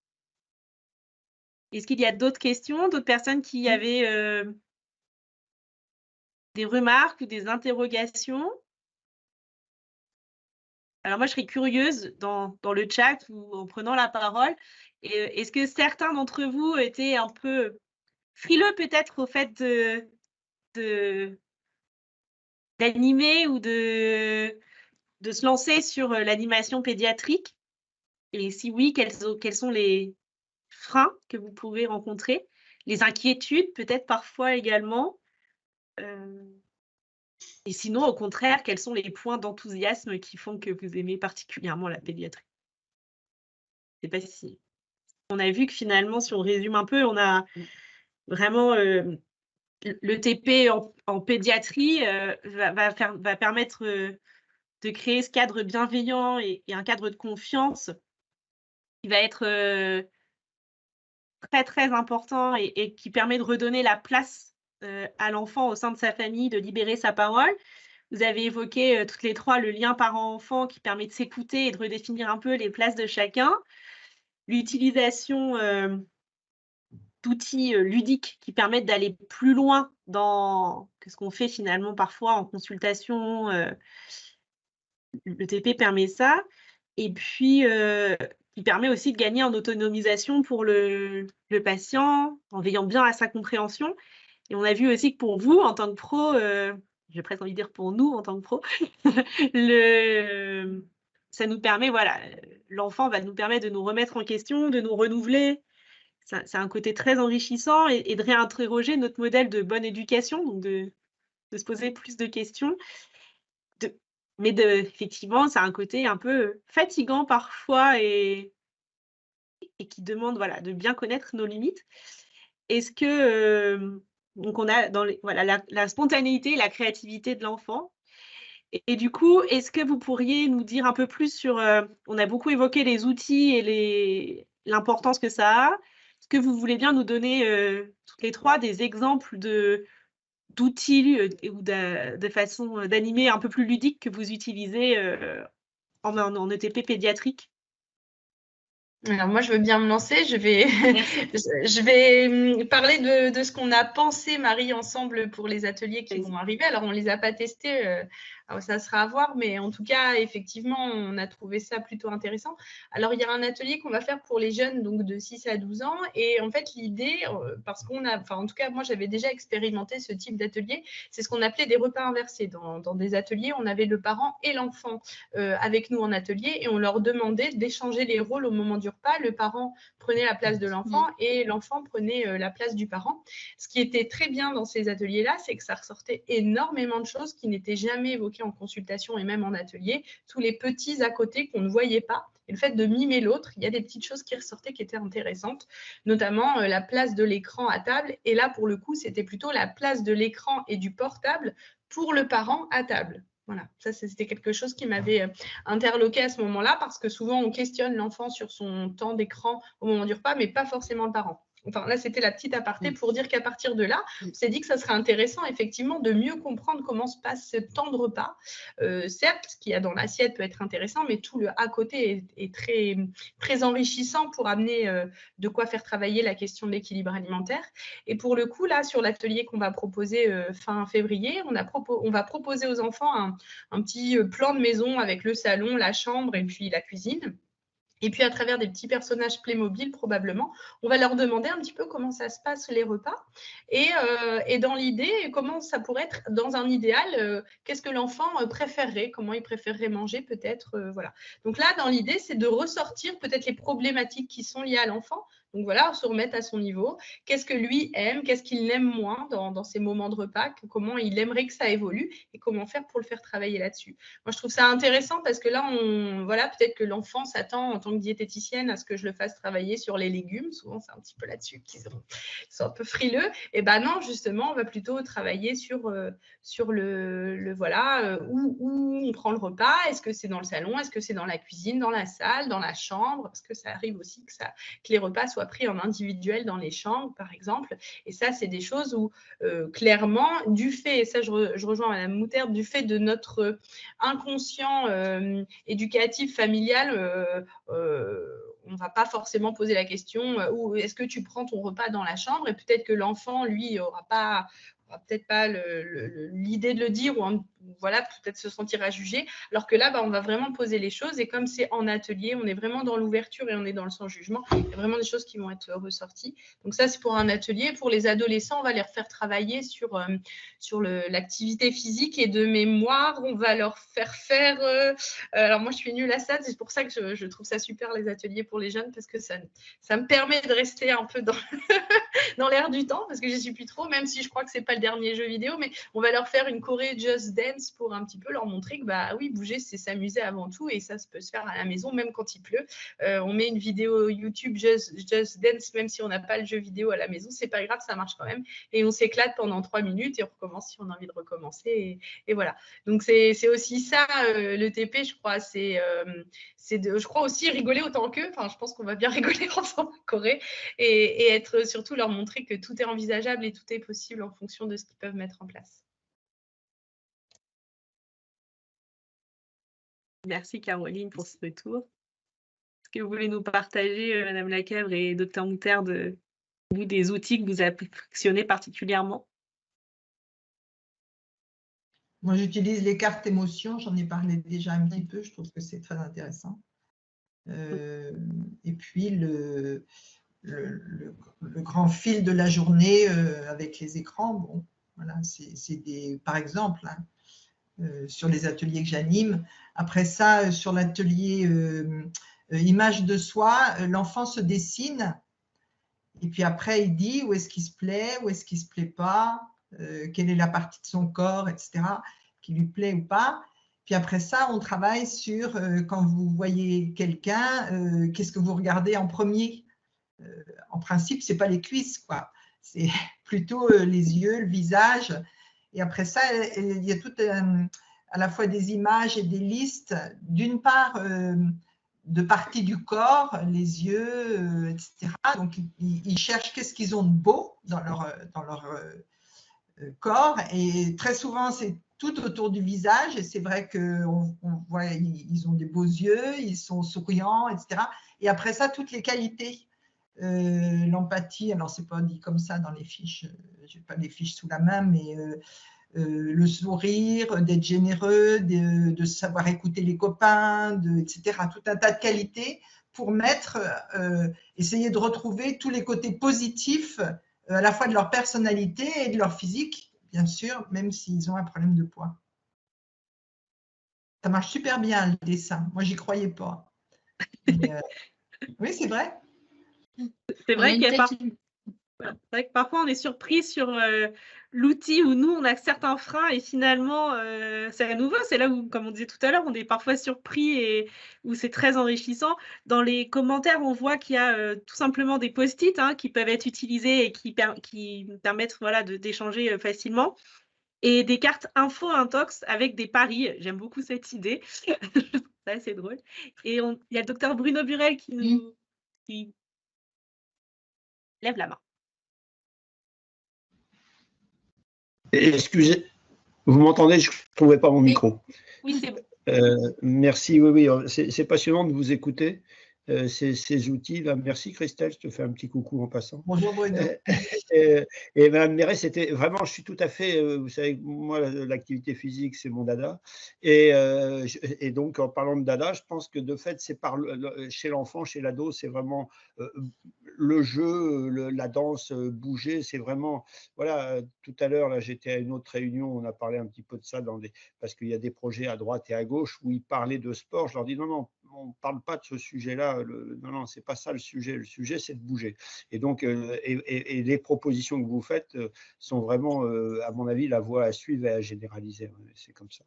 Est-ce qu'il y a d'autres questions, d'autres personnes qui avaient des remarques ou des interrogations? Alors moi, je serais curieuse dans le chat ou en prenant la parole, est-ce que certains d'entre vous étaient un peu frileux peut-être au fait d'animer ou de se lancer sur l'animation pédiatrique? Et si oui, quels sont les freins que vous pouvez rencontrer? Les inquiétudes peut-être parfois également? Et sinon, au contraire, quels sont les points d'enthousiasme qui font que vous aimez particulièrement la pédiatrie? Je ne sais pas si on a vu que finalement, si on résume un peu, on a vraiment le TP en pédiatrie va permettre de créer ce cadre bienveillant et un cadre de confiance qui va être très, très important et qui permet de redonner la place à l'enfant au sein de sa famille, de libérer sa parole. Vous avez évoqué toutes les trois le lien parent-enfant qui permet de s'écouter et de redéfinir un peu les places de chacun. L'utilisation d'outils ludiques qui permettent d'aller plus loin que ce qu'on fait finalement parfois en consultation. Le TP permet ça. Et puis, qui permet aussi de gagner en autonomisation pour le patient, en veillant bien à sa compréhension. Et on a vu aussi que pour vous, en tant que pro, j'ai presque envie de dire pour nous, en tant que pro, ça nous permet, voilà, l'enfant va nous permettre de nous remettre en question, de nous renouveler. C'est un côté très enrichissant et de réinterroger notre modèle de bonne éducation, donc de se poser plus de questions. Mais effectivement, c'est un côté un peu fatigant parfois et qui demande voilà, de bien connaître nos limites. Est-ce que, donc on a dans voilà, la spontanéité, la créativité de l'enfant. Et du coup, est-ce que vous pourriez nous dire un peu plus sur, on a beaucoup évoqué les outils et l'importance que ça a. Est-ce que vous voulez bien nous donner toutes les trois des exemples d'outils ou de façon d'animer un peu plus ludique que vous utilisez en ETP pédiatrique? Alors moi, je veux bien me lancer. Je vais parler de ce qu'on a pensé, Marie, ensemble pour les ateliers qui vont arriver. Alors, on ne les a pas testés, ça sera à voir, mais en tout cas, effectivement, on a trouvé ça plutôt intéressant. Alors, il y a un atelier qu'on va faire pour les jeunes, donc de 6 à 12 ans. Et en fait, l'idée, parce qu'on a, enfin, en tout cas, moi, j'avais déjà expérimenté ce type d'atelier, c'est ce qu'on appelait des repas inversés. Dans des ateliers, on avait le parent et l'enfant avec nous en atelier et on leur demandait d'échanger les rôles au moment du repas. Le parent prenait la place de l'enfant et l'enfant prenait la place du parent. Ce qui était très bien dans ces ateliers-là, c'est que ça ressortait énormément de choses qui n'étaient jamais évoquées en consultation et même en atelier. Tous les petits à côté qu'on ne voyait pas. Et le fait de mimer l'autre, il y a des petites choses qui ressortaient qui étaient intéressantes, notamment la place de l'écran à table. Et là, pour le coup, c'était plutôt la place de l'écran et du portable pour le parent à table. Voilà, ça c'était quelque chose qui m'avait interloqué à ce moment-là parce que souvent on questionne l'enfant sur son temps d'écran au moment du repas, mais pas forcément le parent. Enfin, là, c'était la petite aparté pour dire qu'à partir de là, on s'est dit que ça serait intéressant, effectivement, de mieux comprendre comment se passe ce temps de repas. Certes, ce qu'il y a dans l'assiette peut être intéressant, mais tout le à côté est très, très enrichissant pour amener de quoi faire travailler la question de l'équilibre alimentaire. Et pour le coup, là, sur l'atelier qu'on va proposer fin février, on va proposer aux enfants un petit plan de maison avec le salon, la chambre et puis la cuisine. Et puis, à travers des petits personnages Playmobil, probablement, on va leur demander un petit peu comment ça se passe les repas. Et dans l'idée, comment ça pourrait être dans un idéal, qu'est-ce que l'enfant préférerait, comment il préférerait manger peut-être. Voilà. Donc là, dans l'idée, c'est de ressortir peut-être les problématiques qui sont liées à l'enfant. Donc voilà, se remettre à son niveau. Qu'est-ce que lui aime, qu'est-ce qu'il aime moins dans ces moments de repas, comment il aimerait que ça évolue et comment faire pour le faire travailler là-dessus. Moi, je trouve ça intéressant parce que là, voilà, peut-être que l'enfant s'attend en tant que diététicienne à ce que je le fasse travailler sur les légumes. Souvent, c'est un petit peu là-dessus qu'ils sont un peu frileux. Et ben non, justement, on va plutôt travailler sur le voilà, où on prend le repas. Est-ce que c'est dans le salon? Est-ce que c'est dans la cuisine, dans la salle, dans la chambre? Parce que ça arrive aussi que les repas soient pris en individuel dans les chambres, par exemple. Et ça, c'est des choses où, clairement, du fait, et ça, je rejoins Madame Moutarde, du fait de notre inconscient éducatif, familial, on ne va pas forcément poser la question où est-ce que tu prends ton repas dans la chambre, et peut-être que l'enfant, lui, n'aura peut-être pas l'idée de le dire ou voilà, peut-être se sentira jugé, alors que là, on va vraiment poser les choses et comme c'est en atelier, on est vraiment dans l'ouverture et on est dans le sans-jugement, il y a vraiment des choses qui vont être ressorties. Donc ça, c'est pour un atelier. Pour les adolescents, on va les refaire travailler sur l'activité physique et de mémoire, on va leur faire alors moi, je suis nulle à ça, c'est pour ça que je trouve ça super les ateliers pour les jeunes parce que ça me permet de rester un peu dans l'air du temps parce que j'y suis plus trop, même si je crois que c'est pas le dernier jeu vidéo, mais on va leur faire une choré Just Dance juste pour un petit peu leur montrer que bah oui, bouger, c'est s'amuser avant tout et ça peut se faire à la maison, même quand il pleut. On met une vidéo YouTube Just Dance, même si on n'a pas le jeu vidéo à la maison, c'est pas grave, ça marche quand même. Et on s'éclate pendant 3 minutes et on recommence si on a envie de recommencer. Et voilà. Donc, c'est aussi ça, le TP, je crois. Je crois aussi rigoler autant qu'eux. Enfin, je pense qu'on va bien rigoler ensemble en Corée et être surtout leur montrer que tout est envisageable et tout est possible en fonction de ce qu'ils peuvent mettre en place. Merci Caroline pour ce retour. Est-ce que vous voulez nous partager, Madame Lacavre et Dr Moutarde, vous, des outils que vous affectionnez particulièrement? Moi, j'utilise les cartes émotions, j'en ai parlé déjà un petit peu, je trouve que c'est très intéressant. Et puis, le grand fil de la journée avec les écrans, bon, voilà, c'est par exemple, hein, sur les ateliers que j'anime. Après ça, sur l'atelier image de soi, l'enfant se dessine et puis après, il dit où est-ce qu'il se plaît, où est-ce qu'il ne se plaît pas, quelle est la partie de son corps, etc., qui lui plaît ou pas. Puis après ça, on travaille sur, quand vous voyez quelqu'un, qu'est-ce que vous regardez en premier? En principe, ce n'est pas les cuisses, quoi. C'est plutôt les yeux, le visage. Et après ça, il y a tout à la fois des images et des listes, d'une part de parties du corps, les yeux, etc. Donc, ils cherchent qu'est-ce qu'ils ont de beau dans leur corps. Et très souvent, c'est tout autour du visage. Et c'est vrai qu'on voit, ils ont des beaux yeux, ils sont souriants, etc. Et après ça, toutes les qualités. L'empathie, alors c'est pas dit comme ça dans les fiches, je n'ai pas les fiches sous la main, mais le sourire, d'être généreux, de savoir écouter les copains, etc. Tout un tas de qualités pour essayer de retrouver tous les côtés positifs à la fois de leur personnalité et de leur physique, bien sûr, même s'ils ont un problème de poids. Ça marche super bien le dessin. Moi, j'y croyais pas. Mais, oui, c'est vrai. C'est vrai que parfois on est surpris sur l'outil où nous on a certains freins et finalement c'est à nouveau, c'est là où, comme on disait tout à l'heure, on est parfois surpris et où c'est très enrichissant. Dans les commentaires, on voit qu'il y a tout simplement des post-it qui peuvent être utilisés et qui permettent voilà, d'échanger facilement. Et des cartes info-intox avec des paris. J'aime beaucoup cette idée. Je trouve ça assez drôle. Et il y a le docteur Bruno Burel qui lève la main. Excusez, vous m'entendez? Je ne trouvais pas mon micro. Oui, c'est bon. Merci, oui, c'est passionnant de vous écouter, ces outils-là. Merci Christelle, je te fais un petit coucou en passant. Bonjour Bruno. Et Madame Méret, c'était vraiment, je suis tout à fait, vous savez, moi, l'activité physique, c'est mon dada. Et donc, en parlant de dada, je pense que de fait, c'est chez l'enfant, chez l'ado, c'est vraiment le jeu, la danse, bouger, c'est vraiment, voilà, tout à l'heure, là, j'étais à une autre réunion, on a parlé un petit peu de ça parce qu'il y a des projets à droite et à gauche où ils parlaient de sport. Je leur dis non, on ne parle pas de ce sujet-là. Non, c'est pas ça le sujet. Le sujet, c'est de bouger. Et donc, et les propositions que vous faites sont vraiment, à mon avis, la voie à suivre et à généraliser. C'est comme ça.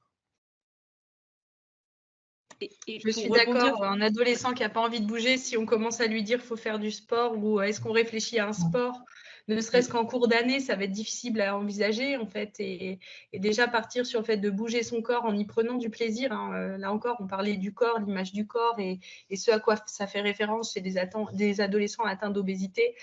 Et je suis d'accord, un adolescent qui n'a pas envie de bouger, si on commence à lui dire qu'il faut faire du sport ou est-ce qu'on réfléchit à un sport, ne serait-ce qu'en cours d'année, ça va être difficile à envisager en fait. Et déjà partir sur le fait de bouger son corps en y prenant du plaisir. Là encore, on parlait du corps, l'image du corps et ce à quoi ça fait référence chez des adolescents atteints d'obésité.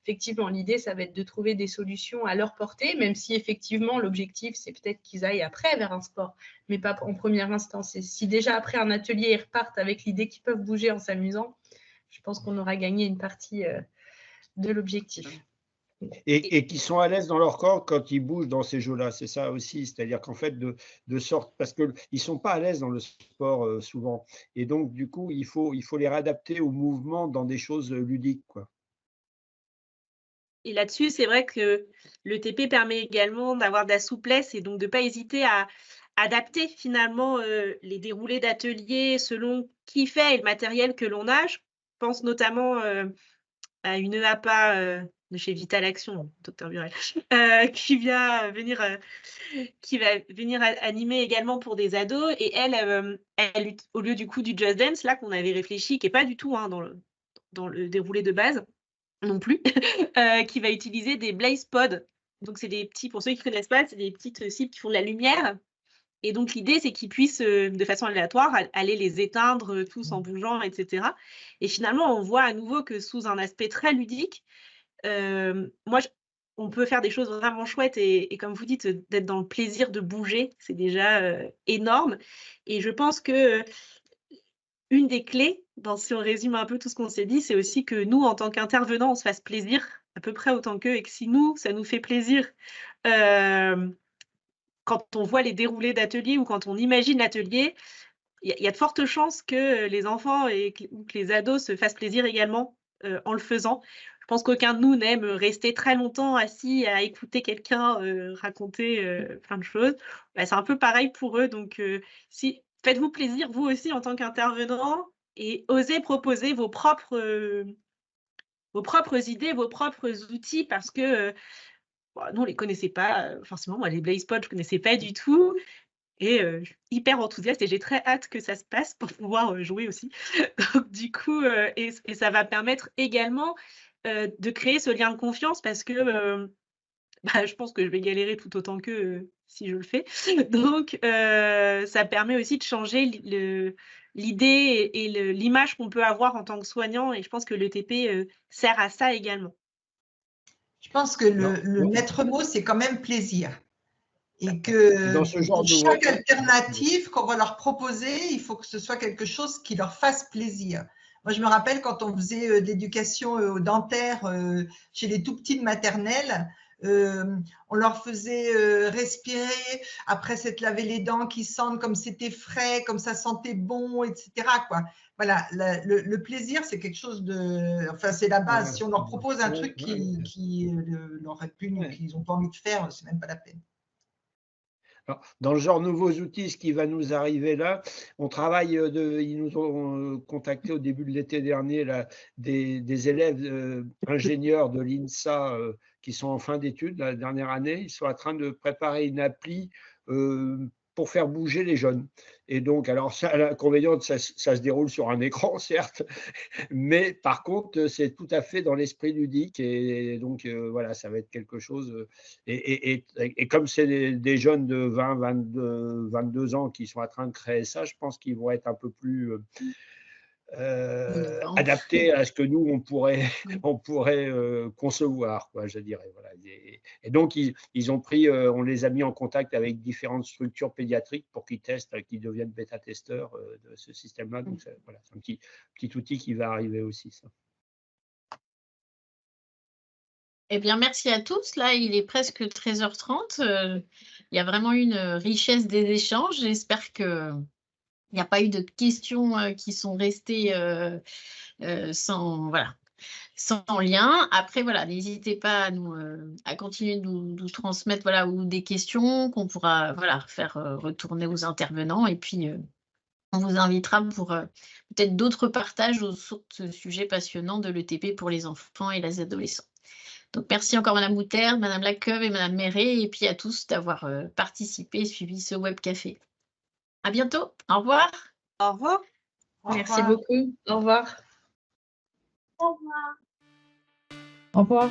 Effectivement, l'idée, ça va être de trouver des solutions à leur portée, même si effectivement, l'objectif, c'est peut-être qu'ils aillent après vers un sport, mais pas en première instance. Et si déjà après un atelier, ils repartent avec l'idée qu'ils peuvent bouger en s'amusant, je pense qu'on aura gagné une partie de l'objectif. Et qui sont à l'aise dans leur corps quand ils bougent dans ces jeux-là, c'est ça aussi, c'est-à-dire qu'en fait, de sorte, parce qu'ils ne sont pas à l'aise dans le sport souvent, et donc du coup, il faut les réadapter au mouvement dans des choses ludiques, quoi. Et là-dessus, c'est vrai que le TP permet également d'avoir de la souplesse et donc de ne pas hésiter à adapter finalement les déroulés d'ateliers selon qui fait et le matériel que l'on a. Je pense notamment à une EAPA de chez Vital Action, Dr Burel, qui va venir animer également pour des ados. Et elle, au lieu du coup du Just Dance, là, qu'on avait réfléchi, qui n'est pas du tout dans le déroulé de base non plus, qui va utiliser des Blaze Pods. Donc, c'est des petits, pour ceux qui ne connaissent pas, c'est des petites cibles qui font de la lumière. Et donc, l'idée, c'est qu'ils puissent, de façon aléatoire, aller les éteindre tous en bougeant, etc. Et finalement, on voit à nouveau que sous un aspect très ludique, on peut faire des choses vraiment chouettes et comme vous dites, d'être dans le plaisir de bouger, c'est déjà énorme. Et je pense que une des clés, si on résume un peu tout ce qu'on s'est dit, c'est aussi que nous, en tant qu'intervenants, on se fasse plaisir à peu près autant qu'eux, et que si nous, ça nous fait plaisir, quand on voit les déroulés d'ateliers ou quand on imagine l'atelier, il y a de fortes chances que les enfants ou que les ados se fassent plaisir également en le faisant. Je pense qu'aucun de nous n'aime rester très longtemps assis à écouter quelqu'un raconter plein de choses. Bah, c'est un peu pareil pour eux. Donc, faites-vous plaisir, vous aussi, en tant qu'intervenant, et osez proposer vos propres idées, vos propres outils, parce que nous, on ne les connaissait pas forcément. Moi, les Blaze Pods, je ne connaissais pas du tout. Et je suis hyper enthousiaste et j'ai très hâte que ça se passe pour pouvoir jouer aussi. Donc, du coup, et ça va permettre également de créer ce lien de confiance, parce que je pense que je vais galérer tout autant qu'eux si je le fais. Donc, ça permet aussi de changer l'idée et l'image qu'on peut avoir en tant que soignant. Et je pense que l'ETP sert à ça également. Je pense que le maître mot, c'est quand même plaisir. Et que dans ce genre pour chaque alternative qu'on va leur proposer, il faut que ce soit quelque chose qui leur fasse plaisir. Moi, je me rappelle quand on faisait de l'éducation dentaire chez les tout petits de maternelle, on leur faisait respirer, après s'être lavé les dents, qui sentent comme c'était frais, comme ça sentait bon, etc. quoi. Voilà, le plaisir, c'est quelque chose de… Enfin, c'est la base. Si on leur propose un truc qui leur répugne, qu'ils n'ont pas envie de faire, c'est même pas la peine. Alors, dans le genre nouveaux outils, ce qui va nous arriver là, on travaille, ils nous ont contacté au début de l'été dernier là, des élèves ingénieurs de l'INSA qui sont en fin d'études, la dernière année. Ils sont en train de préparer une appli pour faire bouger les jeunes. Et donc, alors ça, l'inconvénient, ça se déroule sur un écran, certes, mais par contre, c'est tout à fait dans l'esprit ludique. Et donc, voilà, ça va être quelque chose. Et comme c'est des jeunes de 20, 22 ans qui sont en train de créer ça, je pense qu'ils vont être un peu plus adaptés à ce que nous, on pourrait concevoir, quoi, je dirais. Voilà. Et donc, ils ont pris, on les a mis en contact avec différentes structures pédiatriques pour qu'ils testent, qu'ils deviennent bêta-testeurs de ce système-là. Donc, voilà, c'est un petit outil qui va arriver aussi, ça. Eh bien, merci à tous. Là, il est presque 13h30. Il y a vraiment une richesse des échanges. J'espère qu'il n'y a pas eu de questions qui sont restées sans lien. Après, voilà, n'hésitez pas à continuer de nous transmettre ou des questions qu'on pourra faire retourner aux intervenants. Et puis, on vous invitera pour peut-être d'autres partages sur ce sujet passionnant de l'ETP pour les enfants et les adolescents. Donc, merci encore Madame Moutarde, Madame Lacqueuve et Madame Méret, et puis à tous d'avoir participé et suivi ce web café. À bientôt. Au revoir. Au revoir. Merci beaucoup. Au revoir. Au revoir. Au revoir.